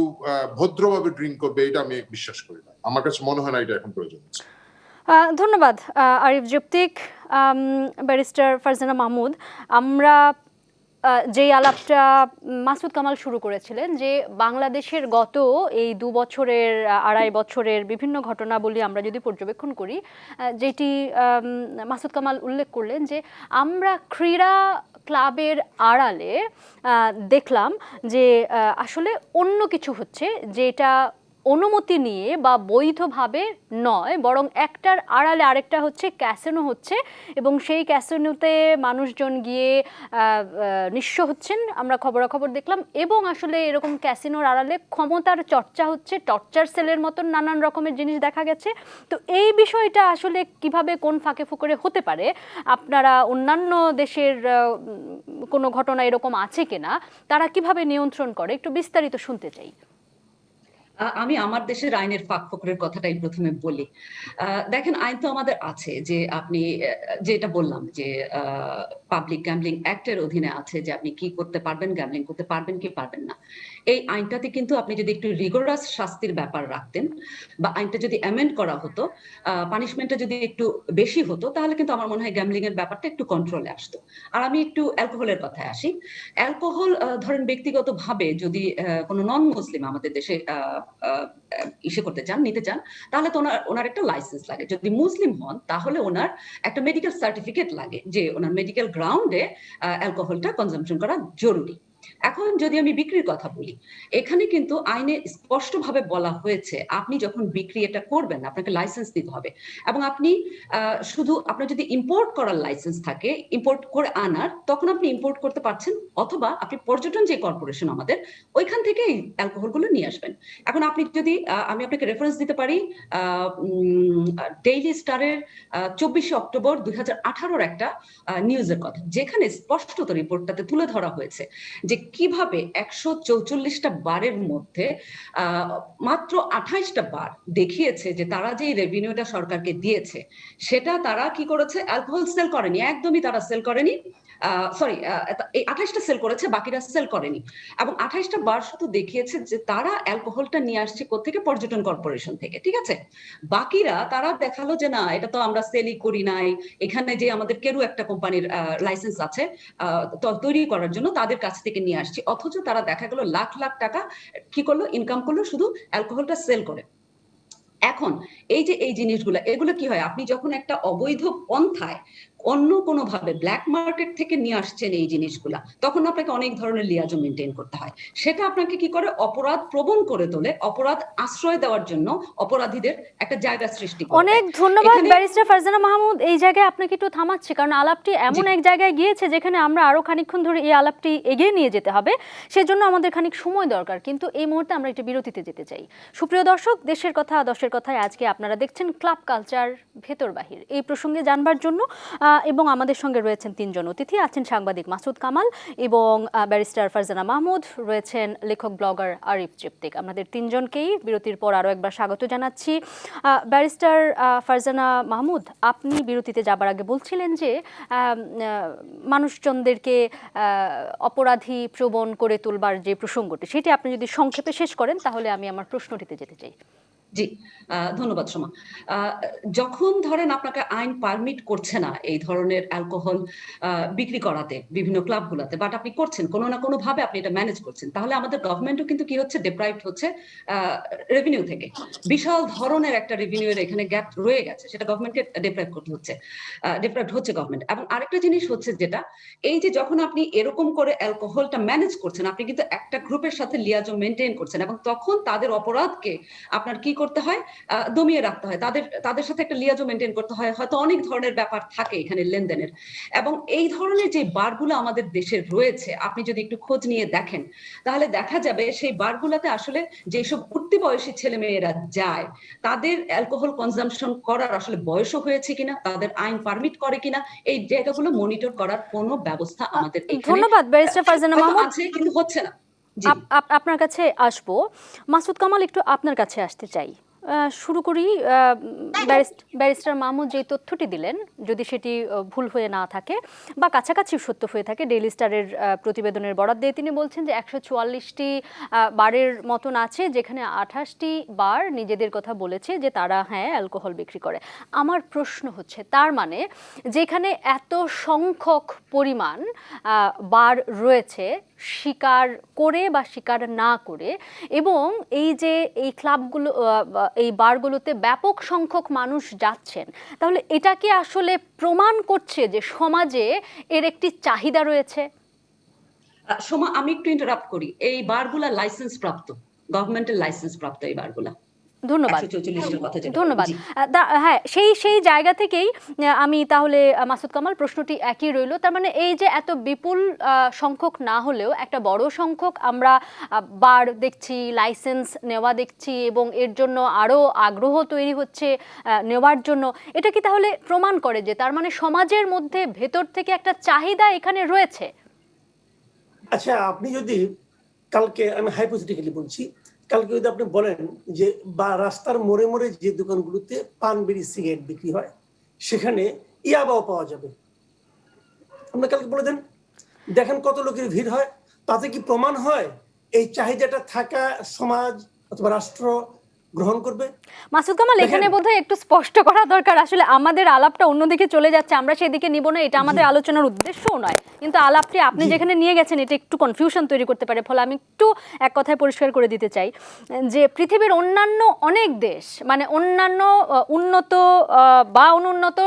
ভদ্রভাবে ড্রিঙ্ক করবে, এটা আমি বিশ্বাস করি না। আমার কাছে মনে হয় না এটা এখন প্রয়োজন আছে। ধন্যবাদ আরিফ জেপ্তিক। ব্যারিস্টার ফারজানা মাহমুদ, আমরা যেই আলাপটা মাসুদ কামাল শুরু করেছিলেন, যে বাংলাদেশের গত এই 2 বছরের 2.5 বছরের বিভিন্ন ঘটনাবলী আমরা যদি পর্যবেক্ষণ করি, যেটি মাসুদ কামাল উল্লেখ করলেন যে আমরা ক্রীড়া ক্লাবের আড়ালে দেখলাম যে আসলে অন্য কিছু হচ্ছে, যেটা অনুমতি নিয়ে বা বৈধভাবে নয়, বরং একটার আড়ালে আরেকটা হচ্ছে ক্যাসিনো হচ্ছে, এবং সেই ক্যাসিনোতে মানুষজন গিয়ে নিঃস্ব হচ্ছেন, আমরা খবরাখবর দেখলাম। এবং আসলে এরকম ক্যাসিনোর আড়ালে ক্ষমতার চর্চা হচ্ছে, টর্চার সেলের মতন নানান রকমের জিনিস দেখা গেছে। তো এই বিষয়টা আসলে কিভাবে কোন ফাঁকে ফুকরে হতে পারে, আপনারা অন্যান্য দেশের কোনো ঘটনা এরকম আছে কিনা, তারা কিভাবে নিয়ন্ত্রণ করে, একটু বিস্তারিত শুনতে চাই। আমি আমার দেশের আইনের ফাঁক ফোকরের কথাটাই প্রথমে বলি। দেখেন, আইন তো আমাদের আছে, যে আপনি যেটা বললাম যে পাবলিক গ্যাম্বলিং অ্যাক্টের অধীনে আছে যে আপনি কি করতে পারবেন, গ্যাম্বলিং করতে পারবেন কি পারবেন না। এই আইনটাতে কিন্তু আপনি যদি একটু রিগোরাস শাস্তির ব্যাপার রাখতেন, বা আইনটা যদি অ্যামেন্ড করা হতো, পানিশমেন্টটা যদি একটু বেশি হতো, তাহলে কিন্তু আমার মনে হয় গ্যাম্বলিং এর ব্যাপারটা একটু কন্ট্রোলে আসতো। আর আমি একটু অ্যালকোহলের কথায় আসি। অ্যালকোহল ধরেন ব্যক্তিগতভাবে যদি কোনো নন মুসলিম আমাদের দেশে ইসে করতে চান, নিতে চান, তাহলে তো ওনার একটা লাইসেন্স লাগে। যদি মুসলিম হন তাহলে ওনার একটা মেডিকেল সার্টিফিকেট লাগে যে ওনার মেডিকেল গ্রাউন্ডে অ্যালকোহলটা কনজাম্পশন করা জরুরি। এখন যদি আমি বিক্রির কথা বলি, এখানে কিন্তু আইনে স্পষ্টভাবে বলা হয়েছে আপনি যখন বিক্রি এটা করবেন আপনাকে লাইসেন্স দিতে হবে, এবং আপনি শুধু আপনার যদি ইম্পোর্ট করার লাইসেন্স থাকে, ইম্পোর্ট করে আনার, তখন আপনি ইম্পোর্ট করতে পারছেন, অথবা আপনি পর্যটন যে কর্পোরেশন আমাদের, ওইখান থেকে এই অ্যালকোহলগুলো নিয়ে আসবেন। এখন আপনি যদি আমি আপনাকে রেফারেন্স দিতে পারি ডেইলি স্টারের 24শে অক্টোবর 2018 একটা নিউজের কথা, যেখানে স্পষ্টত রিপোর্টটাতে তুলে ধরা হয়েছে যে কিভাবে 144টা বারের মধ্যে মাত্র 28টা বার দেখিয়েছে যে তারা যে রেভিনিউটা সরকারকে দিয়েছে সেটা তারা কি করেছে, অ্যালকোহল সেল করেনি, একদমই তারা সেল করেনি। সরি, এই 28টা সেল করেছে, বাকিরা সেল করেনি। এবং 28টা বার শুধু দেখিয়েছে যে তারা অ্যালকোহলটা নিয়ে আসছে কোত্থেকে, পর্যটন কর্পোরেশন থেকে, ঠিক আছে। বাকিরা তারা দেখালো যে না, এটা তো আমরা সেলই করি নাই, এখানে যে আমাদের কেরু একটা কোম্পানির লাইসেন্স আছে তৈরি করার জন্য, তাদের কাছ থেকে নিয়ে আসছি। অথচ তারা দেখা গেল লাখ লাখ টাকা কি করলো, ইনকাম করলো শুধু অ্যালকোহলটা সেল করে। এখন এই যে এই জিনিসগুলো, এগুলো কি হয়, আপনি যখন একটা অবৈধ পন্থায় অন্য কোনো ভাবে ব্ল্যাক মার্কেট থেকে নিয়ে আসছেন এই জিনিসগুলা, তখন আপনাকে অনেক ধরনের লিয়াজো মেনটেন করতে হয়। সেটা আপনাকে কি করে, অপরাধ প্রবণ করে তোলে, অপরাধ আশ্রয় দেওয়ার জন্য অপরাধীদের একটা জায়গা সৃষ্টি করে। অনেক ধন্যবাদ ব্যারিস্টার ফারজানা মাহমুদ। এই জায়গায় আপনাকে একটু থামাচ্ছি, কারণ আলাপটি এমন এক জায়গায় গিয়েছে যেখানে আমরা আরো খানিকক্ষণ ধরে এই আলাপটি এগিয়ে নিয়ে যেতে হবে, সেজন্য আমাদের খানিক সময় দরকার। কিন্তু এই মুহূর্তে আমরা একটু বিরতিতে যেতে চাই। সুপ্রিয় দর্শক, দেশের কথা দশের কথায় আজকে আপনারা দেখছেন ক্লাব কালচার ভেতর বাহির। এই প্রসঙ্গে জানবার জন্য এবং আমাদের সঙ্গে রয়েছেন তিনজন অতিথি, আছেন সাংবাদিক মাসুদ কামাল এবং ব্যারিস্টার ফারজানা মাহমুদ, রয়েছেন লেখক ব্লগার আরিফ চিপ্তিক। আমাদের তিনজনকেই বিরতির পর আরও একবার স্বাগত জানাচ্ছি। ব্যারিস্টার ফারজানা মাহমুদ, আপনি বিরতিতে যাবার আগে বলছিলেন যে মানুষজনদেরকে অপরাধী প্রবণ করে তুলবার যে প্রসঙ্গটি, সেটি আপনি যদি সংক্ষেপে শেষ করেন তাহলে আমি আমার প্রশ্নটিতে যেতে চাই। জি, ধন্যবাদ সোমা। যখন ধরেন আপনাকে আইন পারমিট করছে না এই ধরনের অ্যালকোহল বিক্রি করাতে বিভিন্ন ক্লাবগুলোতে, বাট আপনি করছেন কোনো না কোনো ভাবে, আপনি এটা ম্যানেজ করছেন, তাহলে আমাদের গভর্নমেন্টও কিন্তু কি হচ্ছে, ডিপ্রাইভড হচ্ছে রেভিনিউ থেকে। বিশাল ধরনের একটা রেভিনিউ এর এখানে গ্যাপ রয়ে গেছে, সেটা গভর্নমেন্টকে ডিপ্রাইভ করতে হচ্ছে, ডিপ্রাইভড হচ্ছে গভর্নমেন্ট। এবং আরেকটা জিনিস হচ্ছে যেটা, এই যে যখন আপনি এরকম করে অ্যালকোহলটা ম্যানেজ করছেন, আপনি কিন্তু একটা গ্রুপের সাথে লিয়াজো মেনটেন করছেন, এবং তখন তাদের অপরাধকে আপনার কি করতে হয়, দমিয়ে রাখতে হয়, তাদের সাথে একটা লিয়াজো মেনটেন করতে হয়। হয়তো অনেক ধরনের ব্যাপার থাকে এখানে লেনদেনের, এবং এই ধরনের যে বারগুলো আমাদের দেশে রয়েছে, আপনি যদি একটু খোঁজ নিয়ে দেখেন তাহলে দেখা যাবে সেই বারগুলোতে আসলে যেসব উঠতি বয়সী ছেলে মেয়েরা যায়, তাদের অ্যালকোহল কনজাম্পশন করার আসলে বয়সও হয়েছে কিনা, তাদের আইন পারমিট করে কিনা, এই জায়গাগুলো মনিটর করার কোনো ব্যবস্থা আমাদের এখানে ধন্যবাদ ব্যারিস্টার ফারজানা মাহমুদ, আছে কিন্তু হচ্ছে না। আপনার কাছে আসবো। মাসুদ কামাল, একটু আপনার কাছে আসতে চাই। শুরু করি। ব্যারিস্টার মাহমুদ যে তথ্যটি দিলেন, যদি সেটি ভুল হয়ে না থাকে বা কাছাকাছি সত্য হয়ে থাকে, ডেইলি স্টারের প্রতিবেদনের বরাত দিয়ে তিনি বলছেন যে 144টি বারের মতন আছে যেখানে 28টি বার নিজেদের কথা বলেছে যে তারা হ্যাঁ অ্যালকোহল বিক্রি করে। আমার প্রশ্ন হচ্ছে, তার মানে যেখানে এত সংখ্যক পরিমাণ বার রয়েছে, স্বীকার করে বা স্বীকার না করে, এবং এই যে এই ক্লাবগুলো, এই বারগুলোতে ব্যাপক সংখ্যক মানুষ যাচ্ছেন, তাহলে এটা কি আসলে প্রমাণ করছে যে সমাজে এর একটি চাহিদা রয়েছে? সোমা, আমি একটু ইন্টারাপ্ট করি। এই বারগুলা লাইসেন্স প্রাপ্ত, গভর্নমেন্টের লাইসেন্স প্রাপ্ত এই বারগুলা। ধন্যবাদ 144টার কথা যেটা ধন্যবাদ। জি। হ্যাঁ, সেই জায়গা থেকেই আমি তাহলে মাসুদ কামাল প্রশ্নটি একই রইল। তার মানে এই যে এত বিপুল সংখ্যক না হলেও একটা বড় সংখ্যক আমরা বার দেখছি, লাইসেন্স নেওয়া দেখছি এবং এর জন্য আরো আগ্রহ তৈরি হচ্ছে নেওয়ার জন্য, এটা কি তাহলে প্রমাণ করে যে তার মানে সমাজের মধ্যে ভেতর থেকে একটা চাহিদা এখানে রয়েছে? আচ্ছা, আপনি যদি কালকে, আমি হাইপোথেটিক্যালি বলছি, কালকে যদি আপনি বলেন যে বা রাস্তার মোড়ে মোড়ে যে দোকানগুলোতে পান বিড়ি সিগারেট বিক্রি হয় সেখানে ইয়াবাও পাওয়া যাবে, আপনি কালকে বলে দেন, দেখেন কত লোকের ভিড় হয়, তাতে কি প্রমাণ হয় এই চাহিদাটা থাকা সমাজ অথবা রাষ্ট্র গ্রহণ করবে? মাসুদ কামাল, এখানে বোধহয় একটু স্পষ্ট করা দরকার, আসলে আমাদের আলাপটা অন্যদিকে চলে যাচ্ছে, আমরা সেদিকে নিব না, এটা আমাদের আলোচনার উদ্দেশ্যও নয়, কিন্তু আলাপটি আপনি যেখানে নিয়ে গেছেন এটা একটু কনফিউশন তৈরি করতে পারে। ফলে আমি একটু এক কথায় পরিষ্কার করে দিতে চাই যে পৃথিবীর অন্যান্য অনেক দেশ, মানে অন্যান্য উন্নত বা অনুন্নত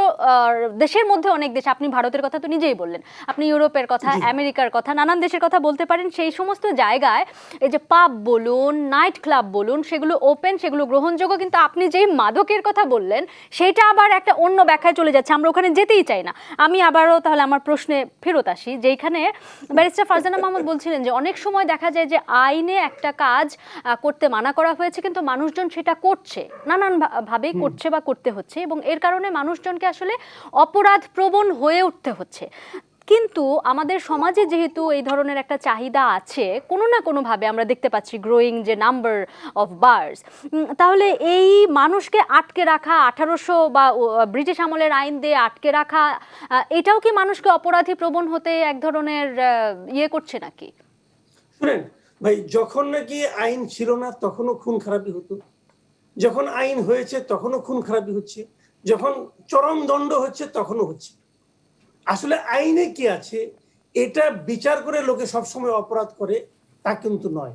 দেশের মধ্যে অনেক দেশ, আপনি ভারতের কথা তো নিজেই বললেন, আপনি ইউরোপের কথা, আমেরিকার কথা, নানান দেশের কথা বলতে পারেন, সেই সমস্ত জায়গায় এই যে পাব বলুন, নাইট ক্লাব বলুন, সেগুলো ওপেন, সেগুলো গ্রহণযোগ্য, কিন্তু আপনি যেই মাদকের কথা বললেন সেটা আবার একটা অন্য ব্যাখ্যায় চলে যাচ্ছে, আমরা ওখানে যেতেই চাই না। আমি আবারও তাহলে আমার প্রশ্নে ফেরত আসি, যেখানে ব্যারিস্টার ফারজানা মাহমুদ বলছিলেন যে অনেক সময় দেখা যায় যে আইনে একটা কাজ করতে মানা করা হয়েছে কিন্তু মানুষজন সেটা করছে, নানান ভাবেই করছে বা করতে হচ্ছে, এবং এর কারণে মানুষজনকে আসলে অপরাধ প্রবণ হয়ে উঠতে হচ্ছে। কিন্তু আমাদের সমাজে যেহেতু এই ধরনের একটা চাহিদা আছে, কোনো না কোনোভাবে আমরা দেখতে পাচ্ছি গ্রোয়িং যে নাম্বার অফ বার্স, তাহলে এই মানুষকে আটকে রাখা, 1800 বা ব্রিটিশ আমলের আইন দিয়ে আটকে রাখা, এটাও কি মানুষকে অপরাধী প্রবণ হতে এক ধরনের ইয়ে করছে নাকি? শুনেন ভাই, যখন নাকি আইন ছিল না তখনও খুন খারাপি হতো, যখন আইন হয়েছে তখনও খুন খারাপি হচ্ছে, যখন চরম দণ্ড হচ্ছে তখনও হচ্ছে। আসলে আইনে কি আছে এটা বিচার করে লোকে সবসময় অপরাধ করে তা কিন্তু নয়।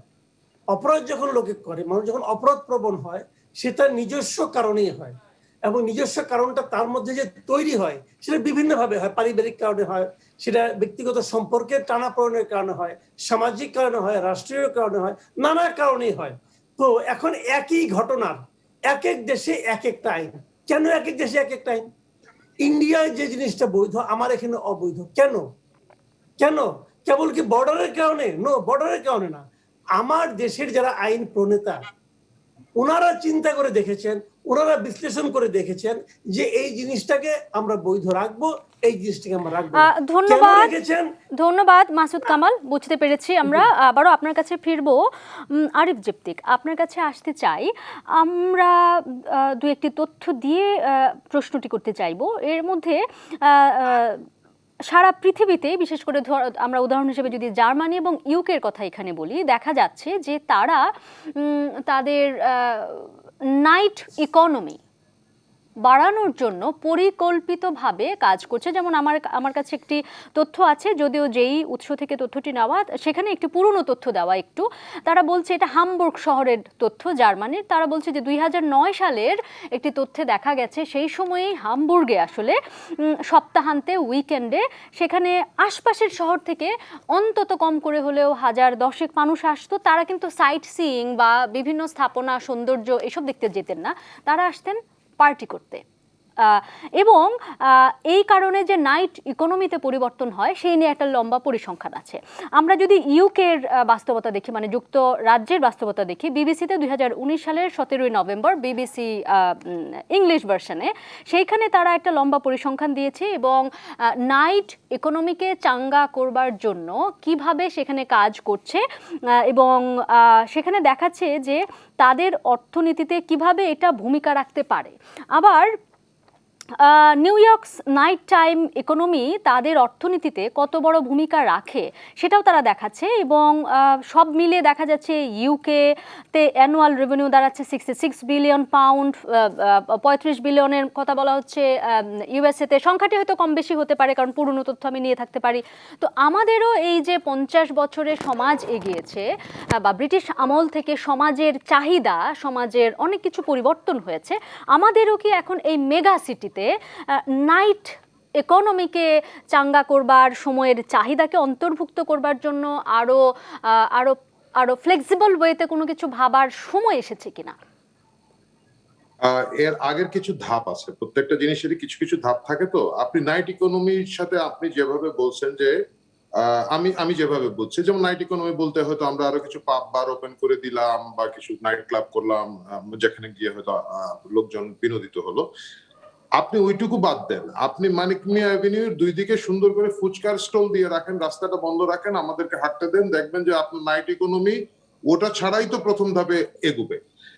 অপরাধ যখন লোকে করে, মানুষ যখন অপরাধ প্রবণ হয় সেটা নিজস্ব কারণেই হয়, এবং নিজস্ব কারণটা তার মধ্যে যে তৈরি হয় সেটা বিভিন্ন ভাবে হয়, পারিবারিক কারণে হয়, সেটা ব্যক্তিগত সম্পর্কের টানাপোড়েনের কারণে হয়, সামাজিক কারণে হয়, রাষ্ট্রীয় কারণে হয়, নানা কারণেই হয়। তো এখন একই ঘটনার এক এক দেশে এক একটা আইন, কেন এক এক দেশে এক একটা আইন? ইন্ডিয়ায় যে জিনিসটা বৈধ আমার এখানে অবৈধ কেন? কেন? কেবল কি বর্ডারের কারণে? নো, বর্ডারের কারণে না। আমার দেশের যারা আইন প্রণেতা ওনারা চিন্তা করে দেখেছেন, ওনারা বিশ্লেষণ করে দেখেছেন যে এই জিনিসটাকে আমরা বৈধ রাখবো, এই জিনিসটাকে আমরা রাখবো। ধন্যবাদ মাসুদ কামাল, বুঝতে পেরেছি। আমরা আবারও আপনার কাছে ফিরবো। আরিফ জেপ্তিক, আপনার কাছে আসতে চাই। আমরা দু একটি তথ্য দিয়ে প্রশ্নটি করতে চাইবো। এর মধ্যে সারা পৃথিবীতে, বিশেষ করে আমরা উদাহরণ হিসেবে যদি জার্মানি এবং ইউকের কথা এখানে বলি, দেখা যাচ্ছে যে তারা তাদের নাইট ইকোনমি বাড়ানোর জন্য পরিকল্পিতভাবে কাজ করছে। যেমন আমার কাছে একটি তথ্য আছে, যদিও যেই উৎস থেকে তথ্যটি নেওয়া সেখানে একটি পুরনো তথ্য দেওয়া একটু, তারা বলছে, এটা হামবুর্গ শহরের তথ্য জার্মানির, তারা বলছে যে 2009 সালের একটি তথ্যে দেখা গেছে সেই সময়েই হামবুর্গে আসলে সপ্তাহান্তে, উইকেন্ডে, সেখানে আশপাশের শহর থেকে অন্তত কম করে হলেও 1010 মানুষ আসতো। তারা কিন্তু সাইট সিইং বা বিভিন্ন স্থাপনা, সৌন্দর্য এসব দেখতে যেতেন না, তারা আসতেন পার্টি করতে। এবং এই কারণে যে নাইট ইকোনমিতে পরিবর্তন হয় সেই নিয়ে একটা লম্বা পরিসংখ্যান আছে। আমরা যদি ইউকের বাস্তবতা দেখি, মানে যুক্তরাজ্যের বাস্তবতা দেখি, বিবিসিতে 2019 সালের 17 নভেম্বর, বিবিসি ইংলিশ ভার্সনে, সেইখানে তারা একটা লম্বা পরিসংখ্যান দিয়েছে এবং নাইট ইকোনমিকে চাঙ্গা করবার জন্য কিভাবে সেখানে কাজ করছে, এবং সেখানে দেখাচ্ছে যে তাদের অর্থনীতিতে কিভাবে এটা ভূমিকা রাখতে পারে। আবার new York's night time economy তাদের অর্থনীতিতে কত বড় ভূমিকা রাখে সেটাও তারা দেখাচ্ছে, এবং সব মিলিয়ে দেখা যাচ্ছে ইউকেতে অ্যানুয়াল রেভিনিউ দাঁড়াচ্ছে 66 বিলিয়ন পাউন্ড, 35 বিলিয়নের কথা বলা হচ্ছে ইউএসএতে। সংখ্যাটি হয়তো কম বেশি হতে পারে, কারণ পুরনো তথ্য আমি নিয়ে থাকতে পারি। তো আমাদেরও এই যে 50 বছরে সমাজ এগিয়েছে, বা ব্রিটিশ আমল থেকে সমাজের চাহিদা, সমাজের অনেক কিছু পরিবর্তন হয়েছে, আমাদেরও কি এখন এই মেগা সিটি নাইট ইকোনমিকে চাঙ্গা করবার, সময়ের চাহিদাকে অন্তর্ভুক্ত করবার জন্য আরো আরো ফ্লেক্সিবল ওয়েতে কোনো কিছু ভাবার সময় এসেছে কিনা? এর আগের কিছু ধাপ আছে, প্রত্যেকটা জিনিসেরই কিছু কিছু ধাপ থাকে। তো আপনি নাইট ইকোনমির সাথে আপনি যেভাবে বলছেন যে আমি যেভাবে বলছি, যেমন নাইট ইকোনমি বলতে হয়তো আমরা আরো কিছু পাব বার ওপেন করে দিলাম বা কিছু নাইট ক্লাব করলাম, যেখানে গিয়ে হয়তো লোকজন বিনোদিত হলো। আপনি ওইটুকু বাদ দেন, আপনি মানিক মিয়া অ্যাভিনিউর দুই দিকে সুন্দর করে ফুচকার স্টল দিয়ে রাখেন, রাস্তাটা বন্ধ রাখেন, আমাদেরকে হাঁটতে দেন, দেখবেন যে আপনার নাইট ইকোনমি ওটা ছাড়াই তো প্রথম ধাপে এগুবে।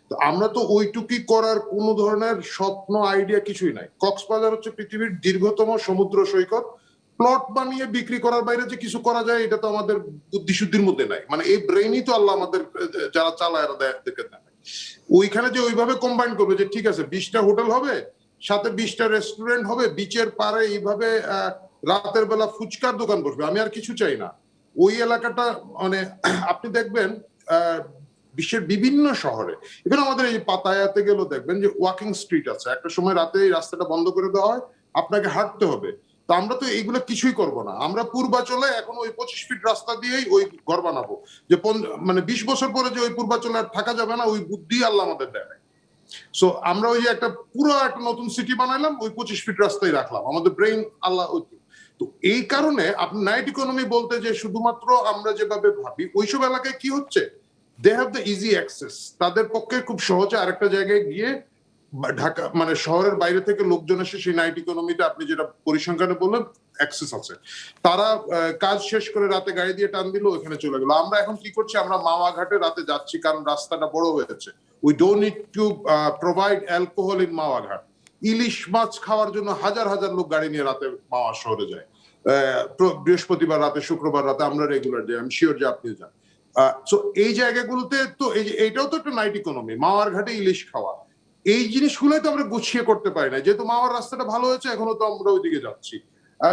তো আমরা তো ওইটুকুই করার কোনো ধরনের স্বপ্ন আইডিয়া কিছুই নাই। কক্সবাজার হচ্ছে পৃথিবীর দীর্ঘতম সমুদ্র সৈকত, প্লট বানিয়ে বিক্রি করার বাইরে যে কিছু করা যায় এটা তো আমাদের বুদ্ধিশুদ্ধির মধ্যে নাই। মানে এই ব্রেইনই তো আল্লাহ আমাদের যারা চালায় দেখে দেয়। ওইখানে যে ওইভাবে কম্বাইন করবে যে ঠিক আছে 20টা হোটেল হবে, সাথে 20টা রেস্টুরেন্ট হবে, বিচের পারে এইভাবে রাতের বেলা ফুচকার দোকান বসবে, আমি আর কিছু চাই না। ওই এলাকাটা মানে আপনি দেখবেন বিশ্বের বিভিন্ন শহরে, ইভেন আমাদের এই পাতায়াতে গেলেও দেখবেন যে ওয়াকিং স্ট্রিট আছে, একটা সময় রাতে এই রাস্তাটা বন্ধ করে দেওয়া হয়, আপনাকে হাঁটতে হবে। তো আমরা তো এইগুলো কিছুই করব না, আমরা পূর্বাচলে এখন ওই 25 ফিট রাস্তা দিয়েই ওই ঘর বানাবো, যে মানে 20 বছর পরে যে ওই পূর্বাচলে আর থাকা যাবে না, ওই বুদ্ধি আল্লাহ আমাদের দেয়। সো আমরা ওই যে একটা পুরো একটা নতুন সিটি বানাইলাম, ওই 25 ফিট রাস্তায় রাখলাম, আমাদের ব্রেইন আল্লাহ। তো এই কারণে আপনি নাইট ইকোনমি বলতে যে শুধুমাত্র আমরা যেভাবে ভাবি, ওইসব এলাকায় কি হচ্ছে, they have the easy access, তাদের পক্ষে খুব সহজে আরেকটা জায়গায় গিয়ে ঢাকা মানে শহরের বাইরে থেকে লোকজন এসে সেই নাইট ইকোনমিতে আপনি যেটা পরিসংখ্যানে বললেন অ্যাক্সেস আছে, তারা কাজ শেষ করে রাতে গাড়ি দিয়ে টান দিল, ওখানে চলে গেল। আমরা এখন কি করছি, আমরা মাওয়া ঘাটে রাতে যাচ্ছি কারণ রাস্তাটা বড় হয়েছে। We don't need to provide alcohol in Mawa Ghat. ইলিশ মাছ খাওয়ার জন্য হাজার হাজার লোক গাড়ি নিয়ে রাতে মাওয়া শহরে যায়। বৃহস্পতিবার রাতে, শুক্রবার রাতে আমরা রেগুলার যাই, আমি শিওর যে আপনি যান। সো এই জায়গাগুলোতে তো এইটাও তো একটা নাইট ইকোনমি, মাওয়ার ঘাটে ইলিশ খাওয়া। এই জিনিসগুলোই তো আমরা গুছিয়ে করতে পারি না, যেহেতু মাওয়ার রাস্তাটা ভালো হয়েছে এখনো তো আমরা ওইদিকে যাচ্ছি।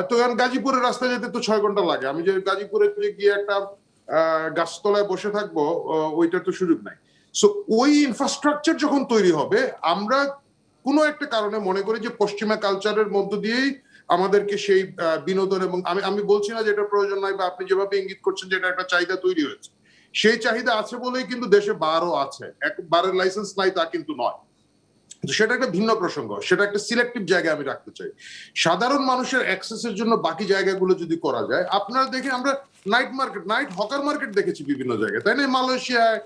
তো এখন গাজীপুরের রাস্তা যেতে তো 6 ঘন্টা লাগে, আমি যে গাজীপুরে গিয়ে একটা গাছতলায় বসে থাকবো ওইটার তো সুযোগ নাই। সো ওই ইনফ্রাস্ট্রাকচার যখন তৈরি হবে, আমরা কোনো একটা কারণে মনে করি যে পশ্চিমা কালচারের মধ্য দিয়েই আমাদেরকে সেই বিনোদন, এবং আমি বলছি না যে এটা প্রয়োজন নাই, বা আপনি যেভাবে ইঙ্গিত করছেন যে এটা একটা চাহিদা তৈরি হয়েছে, সেই চাহিদা আছে বলেই কিন্তু দেশে বারও আছে, বারের লাইসেন্স নাই তা কিন্তু নয়। সেটা একটা ভিন্ন প্রসঙ্গ, সেটা একটা সিলেক্টিভ জায়গায় আমি রাখতে চাই। সাধারণ মানুষের অ্যাক্সেসের জন্য বাকি জায়গাগুলো যদি করা যায়, আপনারা দেখে আমরা night market, night hawker market দেখেছি বিভিন্ন জায়গায়, তাই না? মালয়েশিয়ায়,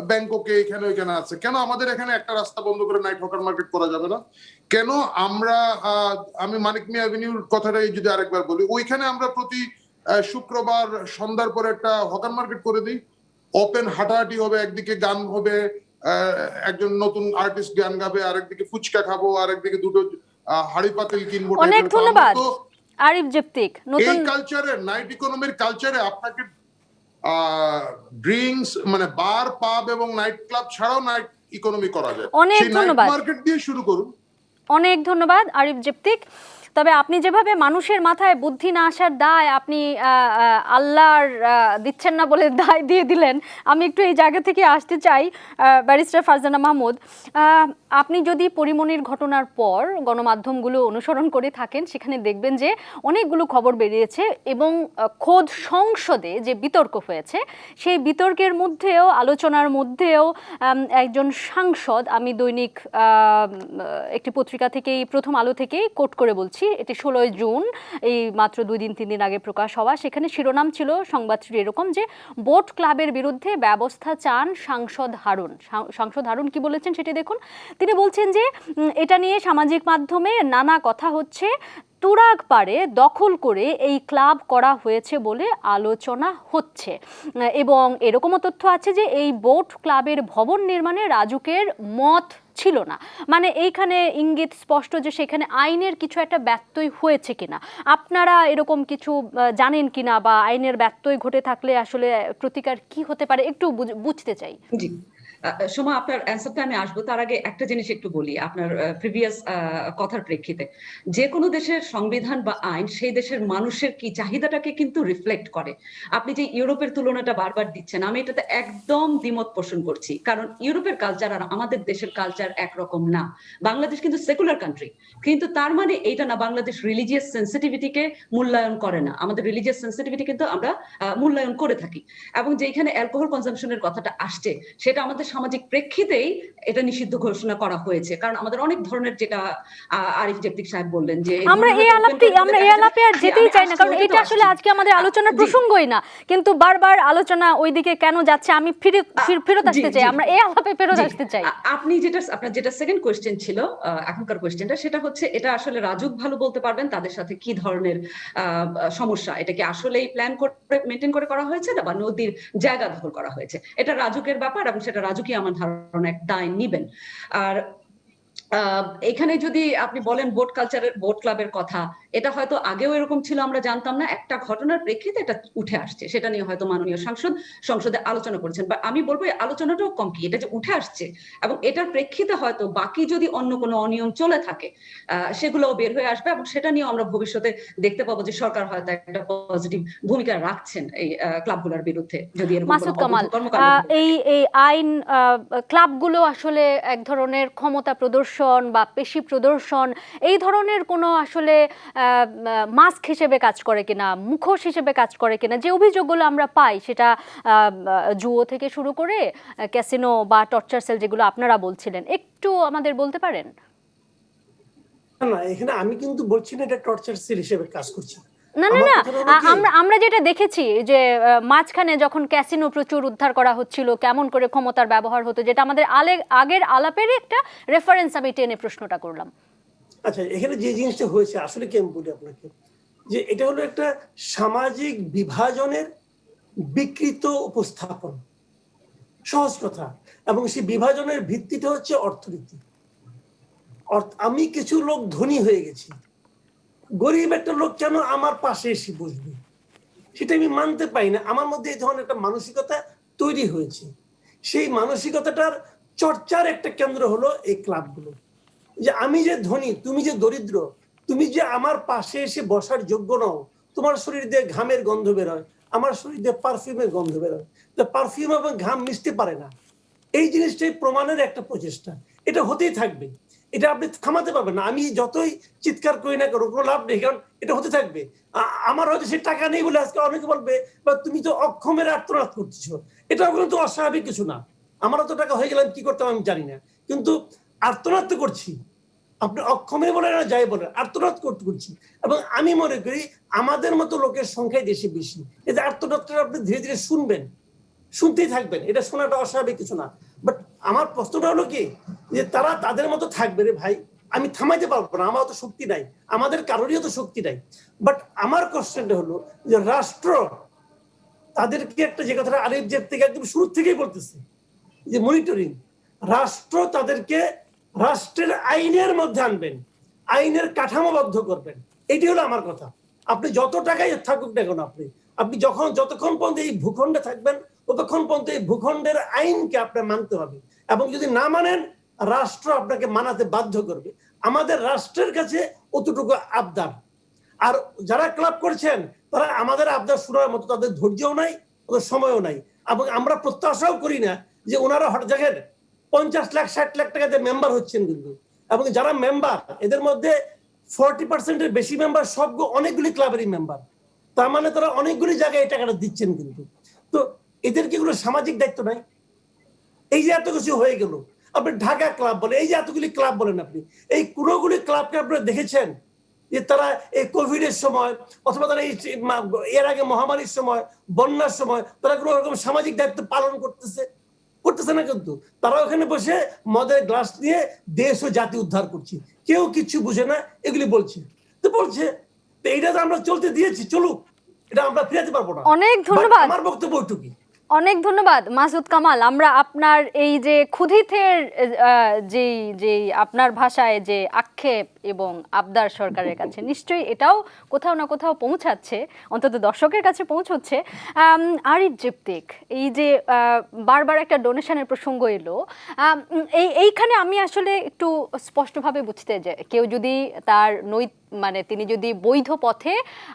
ব্যাংককে, এখানে ওইখানে আছে। কেন আমাদের এখানে একটা রাস্তা বন্ধ করে নাইট হকার মার্কেট করা যাবে না? কেন আমরা আমি মানিক মিয়া অ্যাভিনিউর কথাটাই যদি আরেকবার বলি, ওইখানে আমরা প্রতি শুক্রবার সন্ধ্যার পরে একটা হকার মার্কেট করে দিই, ওপেন হাঁটাহাঁটি হবে, একদিকে গান হবে, একজন নতুন আর্টিস্ট গান গাবে, আরেকদিকে ফুচকা খাবো, আরেকদিকে দুটো হাড়ি পাতিল কিনবো। অনেক ধন্যবাদ আরিফ জেপ্তিক। এই কালচারে, নাইট ইকোনমির কালচারে আপনাকে ড্রিঙ্কস মানে বার, পাব এবং নাইট ক্লাব ছাড়াও নাইট ইকোনমি করা যায়। অনেক ধন্যবাদ, মার্কেট দিয়ে শুরু করুন। অনেক ধন্যবাদ আরিফ জেপ্তিক। তবে আপনি যেভাবে মানুষের মাথায় বুদ্ধি না আসার দায় আপনি আল্লাহর দিচ্ছেন না বলে দায় দিয়ে দিলেন, আমি একটু এই জায়গা থেকে আসতে চাই। ব্যারিস্টার ফারজানা মাহমুদ, আপনি যদি পরিমনির ঘটনার পর গণমাধ্যমগুলো অনুসরণ করে থাকেন, সেখানে দেখবেন যে অনেকগুলো খবর বেরিয়েছে এবং খোদ সংসদে যে বিতর্ক হয়েছে, সেই বিতর্কের মধ্যেও, আলোচনার মধ্যেও একজন সাংসদ, আমি দৈনিক একটি পত্রিকা থেকেই, প্রথম আলো থেকেই কোট করে বলছি, এটি 16 জুন, এই মাত্র 2-3 দিন আগে প্রকাশ হওয়া, সেখানে শিরোনাম ছিল সংবাদটি এরকম যে বোট ক্লাবের বিরুদ্ধে ব্যবস্থা চান সাংসদ হারুন। সাংসদ হারুন কি বলেছেন সেটি দেখুন। তিনি বলছেন যে এটা নিয়ে সামাজিক মাধ্যমে নানা কথা হচ্ছে, তুরাগ পাড়ে দখল করে এই ক্লাব করা হয়েছে বলে আলোচনা হচ্ছে, এবং এরকমও তথ্য আছে যে এই বোট ক্লাবের ভবন নির্মাণে রাজুকের মত ছিল না। মানে এইখানে ইঙ্গিত স্পষ্ট যে সেখানে আইনের কিছু একটা ব্যত্যয় হয়েছে কিনা। আপনারা এরকম কিছু জানেন কিনা, বা আইনের ব্যত্যয় ঘটে থাকলে আসলে প্রতিকার কি হতে পারে, একটু বুঝতে চাই। জি, সোমা, আপনার অ্যান্সারটা আমি আসবো, তার আগে একটা জিনিস একটু বলি আপনার প্রিভিয়াস কথার প্রেক্ষিতে। যে কোনো দেশের সংবিধান বা আইন সেই দেশের মানুষের কি চাহিদাটাকে কিন্তু রিফ্লেক্ট করে। আপনি যে ইউরোপের তুলনাটা বারবার দিচ্ছেন, আমি এটাতে একদম দ্বিমত পোষণ করছি, কারণ ইউরোপের কালচার আর আমাদের দেশের কালচার একরকম না। বাংলাদেশ কিন্তু সেকুলার কান্ট্রি, কিন্তু তার মানে এইটা না বাংলাদেশ রিলিজিয়াস সেন্সিটিভিটিকে মূল্যায়ন করে না। আমাদের রিলিজিয়াস সেন্সিটিভিটি কিন্তু আমরা মূল্যায়ন করে থাকি। এবং যেখানে অ্যালকোহল কনজাম্পশনের কথাটা আসছে, সেটা আমাদের সামাজিক প্রেক্ষিতেই এটা নিষিদ্ধ ঘোষণা করা হয়েছে, কারণ আমাদের অনেক ধরনের, যেটা আরিফ জেপ্তিক সাহেব বললেন, যে আমরা এই আলাপে আর যেতেই চাই না, কারণ এটা আসলে আজকে আমাদের আলোচনার প্রসঙ্গই না, কিন্তু বারবার আলোচনা ওইদিকে কেন যাচ্ছে আমি ফেরত আসতে চাই, আমরা এই আলাপে ফেরত আসতে চাই। আপনি আপনার যেটা সেকেন্ড কোয়েশ্চেন ছিল, এখনকার কোয়েশ্চেনটা, সেটা হচ্ছে এটা আসলে রাজুক ভালো বলতে পারবেন তাদের সাথে কি ধরনের সমস্যা, এটা কি আসলেই প্ল্যান করে মেনটেন করে করা হয়েছে না, বা নদীর জায়গা দখল করা হয়েছে, এটা রাজুকের ব্যাপার, এবং সেটা রাজুকই আমার ধারণা এক দায় নিবেন। আর এখানে যদি আপনি বলেন বোট ক্লাবের কথা, এটা হয়তো আগেও এরকম ছিল, আমরা জানতাম না, একটা ঘটনার প্রেক্ষিতে এটা উঠে আসছে, সেটা নিয়ে হয়তো মাননীয় সংসদে আলোচনা করেছেন, বা আমি বলবো এই আলোচনাটাও কম কি, এটা যে উঠে আসছে এবং এটার প্রেক্ষিতে হয়তো বাকি যদি অন্য কোনো অনিয়ম চলে থাকে সেগুলোও বের হয়ে আসবে, এবং সেটা নিয়ে আমরা ভবিষ্যতে দেখতে পাবো যে সরকার হয়তো একটা পজিটিভ ভূমিকা রাখছেন এই ক্লাবগুলোর বিরুদ্ধে, যদি এরকম মাসুদ কামাল, এই আইন ক্লাবগুলো আসলে এক ধরনের ক্ষমতা প্রদর্শন বা পেশি প্রদর্শন, এই ধরনের কোনো আসলে মাস্ক হিসেবে কাজ করে কিনা, মুখোশ হিসেবে কাজ করে কিনা, যে অভিযোগগুলো আমরা পাই, সেটা জুয়ো থেকে শুরু করে ক্যাসিনো বা টর্চার সেল যেগুলো আপনারা বলছিলেন, একটু আমাদের বলতে পারেন? না, এখানে আমি কিন্তু বলছি না এটা টর্চার সেল হিসেবে কাজ করছে। না না না, আমরা যেটা দেখেছি যে মাঝখানে যখন ক্যাসিনো প্রচুর উদ্ধার করা হচ্ছিল, কেমন করে ক্ষমতার ব্যবহার হতো, যেটা আমাদের আগের আলাপেরই একটা রেফারেন্স আমি টেনে প্রশ্নটা করলাম। আচ্ছা, এখানে যে জিনিসটা হয়েছে আসলে কি আমি বলি আপনাকে, যে এটা হলো একটা সামাজিক বিভাজনের বিকৃত উপস্থাপন, সহজ কথা। এবং সেই বিভাজনের ভিত্তিটা হচ্ছে অর্থনীতি। আমি কিছু লোক ধনী হয়ে গেছি, গরিব একটা লোক কেন আমার পাশে এসে বসবে, সেটা আমি মানতে পারি না। আমার মধ্যে এই ধরনের একটা মানসিকতা তৈরি হয়েছে। সেই মানসিকতাটার চর্চার একটা কেন্দ্র হলো এই ক্লাবগুলো, যে আমি যে ধনী, তুমি যে দরিদ্র, তুমি যে আমার পাশে এসে বসার যোগ্য নও। তোমার শরীর দিয়ে ঘামের গন্ধ বেরোয়, আমার শরীর দিয়ে পারফিউমের গন্ধ বেরোয়, তো পারফিউম এবং ঘাম মিশতে পারে না। এই জিনিসটাই প্রমাণের একটা প্রচেষ্টা, এটা হতেই থাকবে, এটা আপনি থামাতে পারবেন না। আমি যতই চিৎকার করি না কেন, কোনো লাভ নেই, কারণ এটা হতে থাকবে। আমার হয়তো সে টাকা নেই বলে আজকে অনেকে বলবে বা তুমি তো অক্ষমের আর্তনাদ করতেছো, এটাও কিন্তু অস্বাভাবিক কিছু না। আমারও তো টাকা হয়ে গেলে কি করতাম আমি জানি না, কিন্তু আর্তনাদ তো করছি। আপনি অক্ষমে বলেন না যাই বলেন, আর্তনাদ করছি। এবং আমি মনে করি আমাদের মতো লোকের সংখ্যাই দেশে বেশি। এই যে আর্তনাদটা আপনি ধীরে ধীরে শুনবেন, শুনতেই থাকবেন, এটা শোনাটা অস্বাভাবিক কিছু না। বাট আমার প্রশ্নটা হলো কি, যে তারা তাদের মতো থাকবে রে ভাই, আমি থামাইতে পারবো না, আমার তো শক্তি নাই, আমাদের কারোরই তো শক্তি নাই। বাট আমার কোশ্চেনটা হলো যে রাষ্ট্র তাদেরকে একটা, যে কথাটা আরিফ জেব থেকে একদম শুরু থেকেই বলতেছে, যে মনিটরিং, রাষ্ট্র তাদেরকে রাষ্ট্রের আইনের মধ্যে আনবেন, আইনের কাঠামোবদ্ধ করবেন, এটি হলো আমার কথা। আপনি যত টাকাই থাকুক না কেন, আপনি যতক্ষণ পর্যন্ত এই ভূখণ্ডে থাকবেন, ততক্ষণ পর্যন্ত এই ভূখণ্ডের আইনকে আপনার মানতে হবে, এবং যদি না মানেন রাষ্ট্র আপনাকে মানাতে বাধ্য করবে। আমাদের রাষ্ট্রের কাছে অতটুকু আবদার। আর যারা ক্লাব করছেন তারা আমাদের আবদার শোনার মতো তাদের ধৈর্যও নাই, ওদের সময়ও নাই, এবং আমরা প্রত্যাশাও করি না যে ওনারা হঠাৎ দেখেন 50 লাখ 60 লাখ টাকাতে মেম্বার হচ্ছেন কিন্তু, এবং যারা মেম্বার এদের মধ্যে 40% বেশি মেম্বার সব অনেকগুলি ক্লাবেরই মেম্বার, তার মানে তারা অনেকগুলি জায়গায় এই টাকাটা দিচ্ছেন কিন্তু। তো এদের কি কোনো সামাজিক দায়িত্ব নাই? এই যে এত কিছু হয়ে গেল, আপনি ঢাকা ক্লাব বলে, এই যে এতগুলি ক্লাব বলেন, আপনি এই কোনগুলি ক্লাবকে আপনারা দেখেছেন যে তারা এই কোভিড এর সময় অথবা তারা এর আগে মহামারীর সময়, বন্যার সময় তারা কোনো রকম সামাজিক দায়িত্ব পালন করতেছে না? কিন্তু তারা ওখানে বসে মদের গ্লাস নিয়ে দেশ ও জাতি উদ্ধার করছে, কেউ কিচ্ছু বুঝে না, এগুলি বলছে। তো এইটা তো আমরা চলতে দিয়েছি, চলুক, এটা আমরা ফিরাতে পারবো না। অনেক ধন্যবাদ। আমার বক্তব্য ওইটুকুই। অনেক ধন্যবাদ মাসুদ কামাল। আমরা আপনার এই যে ক্ষুধিতের যেই যেই আপনার ভাষায় যে আক্ষেপ এবং আবদার সরকারের কাছে, নিশ্চয়ই এটাও কোথাও না কোথাও পৌঁছাচ্ছে, অন্তত দর্শকের কাছে পৌঁছচ্ছে। আরিফ জেবতিক, এই যে বারবার একটা ডোনেশনের প্রসঙ্গ এলো, এইখানে আমি আসলে একটু স্পষ্টভাবে বুঝতে যে কেউ যদি তার মানে তিনি যদি বৈধ পথে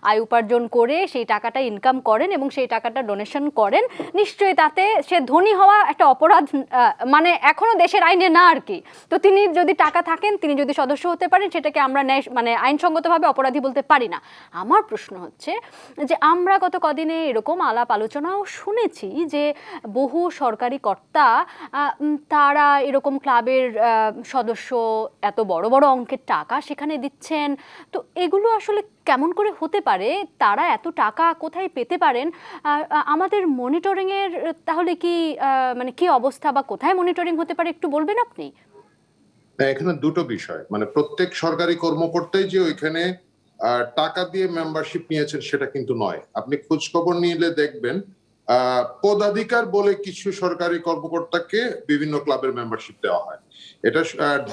আয় উপার্জন করে সেই টাকাটা ইনকাম করেন এবং সেই টাকাটা ডোনেশন করেন, নিশ্চয়ই তাতে সে ধনী হওয়া একটা অপরাধ, মানে এখনো দেশের আইনে না আর কি। তো তিনি যদি টাকা থাকেন, তিনি যদি সদস্য হতে পারেন, সেটাকে আমরা মানে আইনসঙ্গতভাবে অপরাধী বলতে পারি না। আমার প্রশ্ন হচ্ছে যে আমরা গত কদিনে এরকম আলাপ আলোচনাও শুনেছি যে বহু সরকারি কর্তা তারা এরকম ক্লাবের সদস্য এত বড় বড় অঙ্কের টাকা সেখানে দিচ্ছেন। তো এগুলো আসলে কেমন করে হতে পারে? তারা এত টাকা কোথায় পেতে পারেন? আমাদের মনিটরিং এর তাহলে কি মানে কি অবস্থা বা কোথায় মনিটরিং হতে পারে একটু বলবেন আপনি? এখানে দুটো বিষয়, মানে প্রত্যেক সরকারি কর্মকর্তাই যে ওইখানে টাকা দিয়ে মেম্বারশিপ নিয়েছেন সেটা কিন্তু নয়। আপনি খোঁজ খবর নিলে দেখবেন পদাধিকার বলে কিছু সরকারি কর্মকর্তাকে বিভিন্ন ক্লাবের মেম্বারশিপ দেওয়া হয়। এটা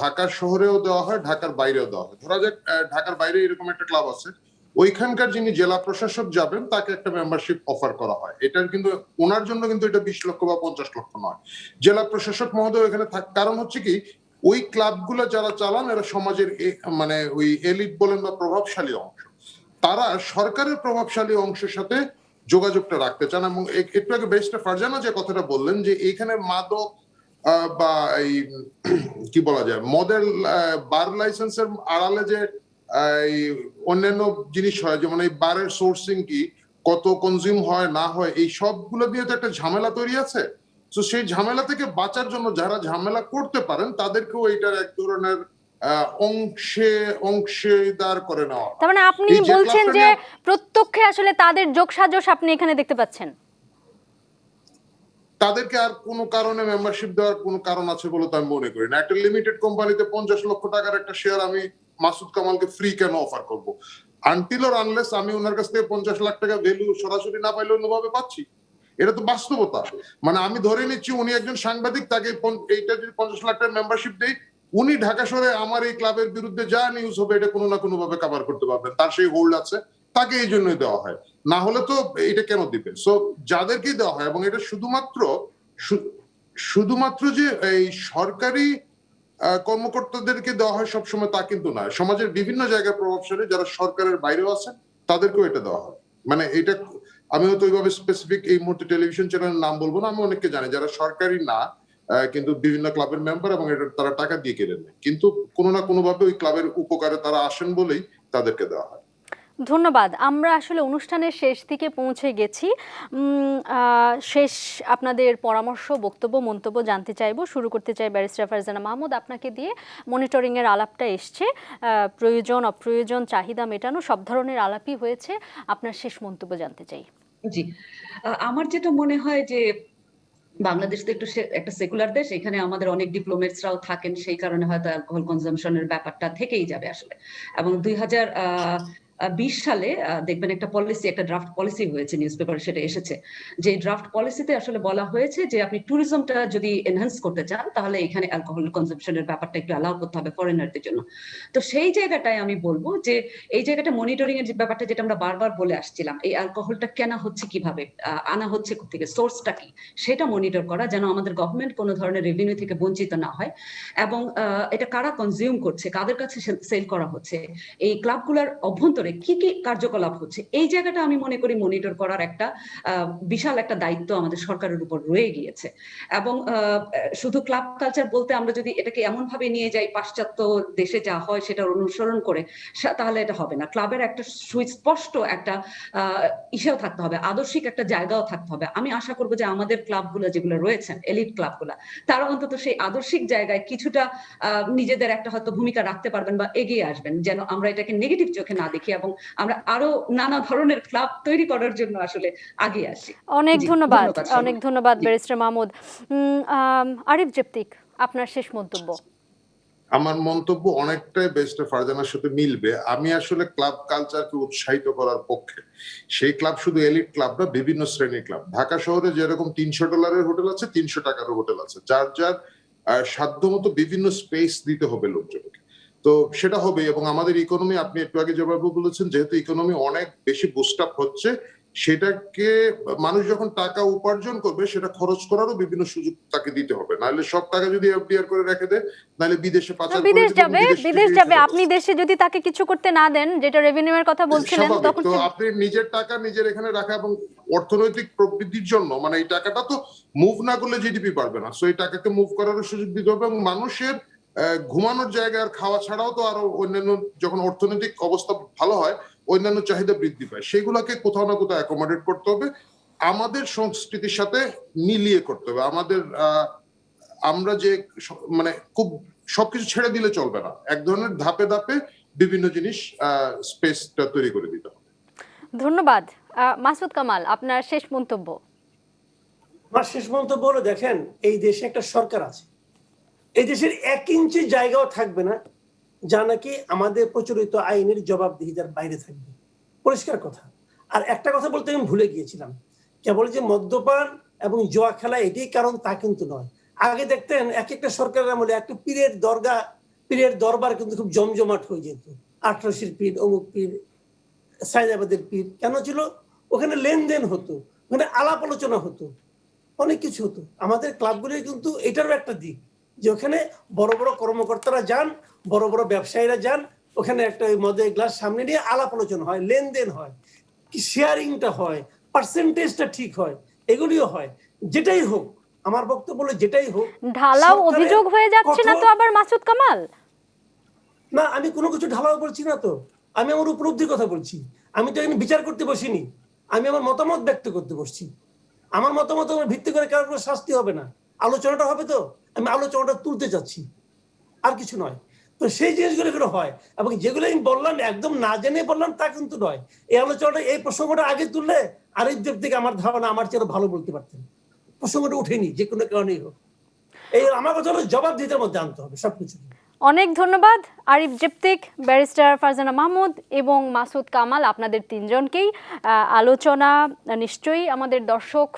ঢাকা শহরেও দেওয়া হয়, ঢাকার বাইরেও দেওয়া হয়। ধরা যাক ঢাকার বাইরে এরকম একটা ক্লাব আছে, ওইখানকার যিনি জেলা প্রশাসক যাবেন তাকে একটা মেম্বারশিপ অফার করা হয়। এটার কিন্তু ওনার জন্য কিন্তু এটা 20 লক্ষ বা 50 লক্ষ নয়, জেলা প্রশাসক মহোদয় এখানে কারণ হচ্ছে কি ওই ক্লাবগুলো যারা চালান এরা সমাজের মানে ওই এলিট বলেন বা প্রভাবশালী অংশ, তারা সরকারের প্রভাবশালী অংশের সাথে যোগাযোগটা রাখতে চান। এবং একটু আগে বেস্ট ফারজানা যে কথাটা বললেন যে এইখানে মাদক বা এই কি বলা যায় মডেল বার লাইসেন্সের আড়ালে যে এই অন্যান্য জিনিস হয়, যেমন এই বারের সোর্সিং কি, কত কনজিউম হয় না হয়, এই সবগুলো দিয়ে তো একটা ঝামেলা তৈরি আছে। তো সেই ঝামেলা থেকে বাঁচার জন্য যারা ঝামেলা করতে পারেন তাদেরকেও এইটার এক ধরনের অংশীদার করে নেওয়া। তার মানে আপনি বলছেন যে প্রত্যক্ষে আসলে তাদের যোগসাজশ আপনি এখানে দেখতে পাচ্ছেন? তাদেরকে আর কোনো কারণে মেম্বারশিপ দেওয়ার কোনো কারণ আছে বলে তো আমি মনে করি না। একটা লিমিটেড কোম্পানিতে 50 লক্ষ টাকার একটা শেয়ার আমি মাসুদ কামালকে ফ্রি কেন অফার করব? আনটিল অর আনলেস আমি ওনার কাছ থেকে 50 লাখ টাকা ভ্যালু সরাসরি না পাইলে অন্যভাবে পাচ্ছি। এটা তো বাস্তবতা। মানে আমি ধরে নিচ্ছি উনি একজন সাংবাদিক, তাকে এইটা যদি 50 লাখ টাকার মেম্বারশিপ দেই, উনি ঢাকা শহরে আমার এই ক্লাবের বিরুদ্ধে যা নিউজ হবে এটা কোনো না কোনো ভাবে কভার করতে পারবেন, তার সেই হোল্ড আছে, তাকে এই জন্যই দেওয়া হয়। না হলে তো এটা কেন দিবে? সো যাদেরকেই দেওয়া হয়, এবং এটা শুধুমাত্র যে এই সরকারি কর্মকর্তাদেরকে দেওয়া হয় সবসময় তা কিন্তু না, সমাজের বিভিন্ন জায়গায় প্রভাবশালী যারা সরকারের বাইরেও আছেন তাদেরকেও এটা দেওয়া হয়। মানে এটা আমি হয়তো ওইভাবে স্পেসিফিক এই মুহূর্তে টেলিভিশন চ্যানেলের নাম বলবো না, আমি অনেককে জানি যারা সরকারি না কিন্তু বিভিন্ন ক্লাবের মেম্বার এবং এটা তারা টাকা দিয়ে কেড়ে নেয়, কিন্তু কোনো না কোনো ভাবে ওই ক্লাবের উপকারে তারা আসেন বলেই তাদেরকে দেওয়া হয়। ধন্যবাদ। আমরা আসলে অনুষ্ঠানের শেষ দিকে পৌঁছে গেছি। শেষ আপনাদের পরামর্শ, বক্তব্য, মন্তব্য জানতে চাইব। শুরু করতে চাই ব্যারিস্টার ফারজানা মাহমুদ, আপনাকে দিয়ে। মনিটরিংয়ের আলাপটা এসছে, প্রয়োজন অপ্রয়োজন চাহিদা মেটানো সব ধরনের আলাপই হয়েছে। আপনার শেষ মন্তব্য জানতে চাই। জি, আমার যেটা মনে হয় যে বাংলাদেশ তো একটা সেকুলার দেশ, এখানে আমাদের অনেক ডিপ্লোমেটসরাও থাকেন, সেই কারণে হয়তো অ্যালকোহল কনজাম্পশনের ব্যাপারটা থেকেই যাবে আসলে। এবং 2020 সালে দেখবেন একটা পলিসি, একটা ড্রাফট পলিসি হয়েছে, নিউজ পেপারে সেটা এসেছে, যে ড্রাফট পলিসিতে আসলে বলা হয়েছে যে আপনি ট্যুরিজমটা যদি এনহ্যান্স করতে চান তাহলে এখানে অ্যালকোহল কনজাম্পশনের ব্যাপারটা একটু অ্যালাউ করতে হবে ফরেনারদের জন্য। তো সেই জায়গাটায় আমি বলবো যে এই জায়গাটা মনিটরিং এর যে ব্যাপারটা যেটা আমরা বারবার বলে আসছিলাম, এই অ্যালকোহলটা কেনা হচ্ছে, কিভাবে আনা হচ্ছে, কোথেকে, সোর্সটা কি, সেটা মনিটর করা, যেন আমাদের গভর্নমেন্ট কোনো ধরনের রেভিনিউ থেকে বঞ্চিত না হয়। এবং এটা কারা কনজিউম করছে, কাদের কাছে সেল করা হচ্ছে, এই ক্লাবগুলোর অভ্যন্তরে কি কি কার্যকলাপ হচ্ছে, এই জায়গাটা আমি মনে করি মনিটর করার একটা বিশাল একটা দায়িত্ব আমাদের সরকারের উপর রয়ে গিয়েছে। এবং শুধু ক্লাব কালচার বলতে আমরা যদি এটাকে এমন ভাবে নিয়ে যাই পাশ্চাত্য দেশে যা হয় সেটা অনুসরণ করে, তাহলে এটা হবে না। ক্লাবের একটা সুস্পষ্ট একটা ইসেও থাকতে হবে, আদর্শিক একটা জায়গাও থাকতে হবে। আমি আশা করবো যে আমাদের ক্লাবগুলো যেগুলো রয়েছেন, এলিট ক্লাবগুলা, তারা অন্তত সেই আদর্শিক জায়গায় কিছুটা নিজেদের একটা হয়তো ভূমিকা রাখতে পারবেন বা এগিয়ে আসবেন, যেন আমরা এটাকে নেগেটিভ চোখে না দেখি এবং আমরা আরো নানা ধরনের ক্লাব তৈরি করার জন্য আসলে আগে আসি। অনেক ধন্যবাদ, অনেক ধন্যবাদ ব্যারিস্টার মাহমুদ। আরিফ জেবতিক, আপনার শেষ মন্তব্য। আমার মন্তব্য অনেকটাই বেস্টে ফারজানার সাথে মিলবে। আমি আসলে ক্লাব কালচারকে উৎসাহিত করার পক্ষে। সেই ক্লাব শুধু এলিট ক্লাব না, বিভিন্ন শ্রেণীর ক্লাব। ঢাকা শহরে যেরকম $300 হোটেল আছে, 300 টাকার হোটেল আছে, যার যার সাধ্যমতো বিভিন্ন স্পেস দিতে হবে লোকজনকে। তো সেটা হবে। এবং আমাদের ইকোনমি, আপনি একটু আগে যেভাবে বলেছেন, যেহেতু ইকোনমি অনেক বেশি বুস্ট আপ হচ্ছে, সেটাকে মানুষ যখন টাকা উপার্জন করবে সেটা খরচ করারও বিভিন্ন সুযোগ তাকে দিতে হবে। নাহলে সব টাকা যদি এফডিআর করে রেখে দেয়, নাহলে বিদেশে পাচার করে বিদেশ দিবে, যাবে, বিদেশ যাবে। আপনি দেশে যদি তাকে কিছু করতে না দেন, যেটা রেভিনিউয়ের কথা বলছিলেন, স্বাভাবিক। তখন তো আপনি নিজের টাকা নিজের এখানে রাখা এবং অর্থনৈতিক প্রবৃদ্ধির জন্য, মানে এই টাকাটা তো মুভ না করলে জিডিপি বাড়বে না, সো এই টাকাকে মুভ করার সুযোগ দিতে হবে। এবং মানুষের ঘুমানোর জায়গা আর খাওয়া ছাড়াও তো আরো অন্যান্য, যখন অর্থনৈতিক অবস্থা ভালো হয়, অন্যান্য চাহিদা বৃদ্ধি পায়, সেগুলোকে কোথাও না কোথাও অ্যাকোমোডেট করতে হবে, আমাদের সংস্কৃতির সাথে মিলিয়ে করতে হবে। আমাদের আমরা যে মানে খুব সবকিছু ছেড়ে দিলে চলবে না, এক ধরনের ধাপে ধাপে বিভিন্ন জিনিস স্পেসটা তৈরি করে দিতে হবে। ধন্যবাদ। মাসুদ কামাল, আপনার শেষ মন্তব্য। আমার শেষ মন্তব্য হলো, দেখেন, এই দেশে একটা সরকার আছে, এই দেশের 1 ইঞ্চি জায়গাও থাকবে না যা নাকি আমাদের প্রচলিত আইনের জবাবদিহিতার বাইরে থাকবে, পরিষ্কার কথা। আর একটা কথা বলতে আমি ভুলে গিয়েছিলাম, কেবল যে মদ্যপান এবং জুয়া খেলা এটাই কারণ তা কিন্তু নয়। আগে দেখতেন এক একটা সরকারের আমলে একটা পীরের দরবার কিন্তু খুব জমজমাট হয়ে যেত। 1800 পীর, অমুক পীর, সাইদাবাদের পীর। কেন ছিল? ওখানে লেনদেন হতো, ওখানে আলাপ আলোচনা হতো, অনেক কিছু হতো। আমাদের ক্লাবগুলি কিন্তু এটারও একটা দিক, যে ওখানে বড় বড় কর্মকর্তারা যান, বড় বড় ব্যবসায়ীরা যান, ওখানে একটা ওই মদের গ্লাস সামনে নিয়ে আলাপ আলোচনা হয়, লেনদেন হয়, কি শেয়ারিংটা হয়, পার্সেন্টেজটা ঠিক হয়, এগুলিও হয়। যেটাই হোক, আমার বক্তব্য হলো যেটাই হোক, ঢালাও অভিযোগ হয়ে যাচ্ছে না তো আবার মাসুদ কামাল? না, আমি কোনো কিছু ঢালাও বলছি না তো, আমি আমার উপলব্ধির কথা বলছি। আমি তো এখানে বিচার করতে বসিনি, আমি আমার মতামত ব্যক্ত করতে বসছি। আমার মতামত ভিত্তি করে কারোর কোনো শাস্তি হবে না, আলোচনাটা হবে। তো আমি আলোচনাটা তুলতে চাচ্ছি, আর কিছু নয়। তো সেই জিনিসগুলো এগুলো হয়, এবং যেগুলো আমি বললাম একদম না জেনে বললাম তা কিন্তু নয়। এই আলোচনাটা, এই প্রসঙ্গটা আগে তুললে আরিফ দেব থেকে আমার ধারণা আমার চেয়ে ভালো বলতে পারতেন। প্রসঙ্গটা উঠেনি, যে কোনো কারণেই হোক। এই আমার কথা হলো জবাবদিহিতার মধ্যে আনতে হবে সবকিছু। অনেক ধন্যবাদ আরিফ জেপ্তিক, ব্যারিস্টার ফারজানা মাহমুদ এবং মাসুদ কামাল, আপনাদের তিনজনকেই। আলোচনা নিশ্চয়ই আমাদের দর্শক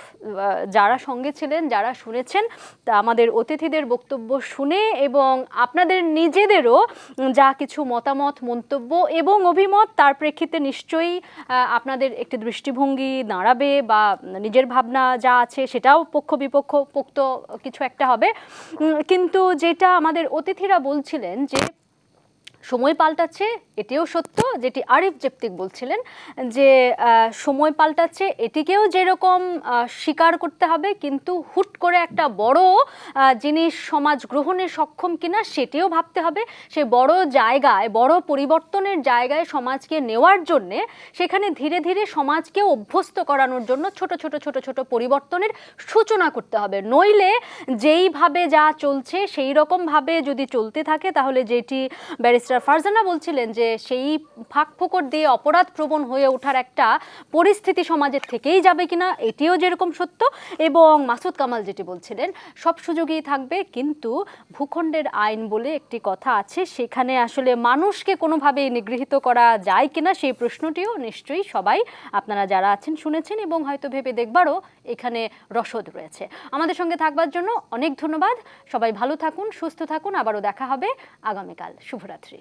যারা সঙ্গে ছিলেন, যারা শুনেছেন, তা আমাদের অতিথিদের বক্তব্য শুনে এবং আপনাদের নিজেদেরও যা কিছু মতামত, মন্তব্য এবং অভিমত, তার প্রেক্ষিতে নিশ্চয়ই আপনাদের একটি দৃষ্টিভঙ্গি দাঁড়াবে, বা নিজের ভাবনা যা আছে সেটাও পক্ষ বিপক্ষ পোক্ত কিছু একটা হবে। কিন্তু যেটা আমাদের অতিথিরা বলছিলেন যে সময় পাল্টাচ্ছে, এটিও সত্য। যেটি আরিফ জেপ্তিক বলছিলেন যে সময় পাল্টাচ্ছে, এটিকেও যেরকম স্বীকার করতে হবে, কিন্তু হুট করে একটা বড় জিনিস সমাজ গ্রহণে সক্ষম কিনা সেটিও ভাবতে হবে। সেই বড় জায়গায়, বড় পরিবর্তনের জায়গায় সমাজকে নেওয়ার জন্যে, সেখানে ধীরে ধীরে সমাজকে অভ্যস্ত করানোর জন্য ছোট ছোট ছোট ছোট পরিবর্তনের সূচনা করতে হবে। নইলে যেইভাবে যা চলছে সেই রকমভাবে যদি চলতে থাকে, তাহলে যেটি ব্যারিস্টার ফারজানা বলছিলেন যে সেই ফাঁক ফোকর দিয়ে অপরাধ প্রবণ হয়ে ওঠার একটা পরিস্থিতি সমাজের থেকেই যাবে কিনা, এটিও যেরকম সত্য। এবং মাসুদ কামাল যেটি বলছিলেন, সব সুযোগই থাকবে, কিন্তু ভূখণ্ডের আইন বলে একটি কথা আছে, সেখানে আসলে মানুষকে কোনোভাবে নিগৃহীত করা যায় কিনা সেই প্রশ্নটিও নিশ্চয়ই সবাই আপনারা যারা আছেন শুনেছেন, এবং হয়তো ভেবে দেখবারও এখানে রসদ রয়েছে। আমাদের সঙ্গে থাকবার জন্য অনেক ধন্যবাদ। সবাই ভালো থাকুন, সুস্থ থাকুন। আবারও দেখা হবে আগামীকাল। শুভরাত্রি।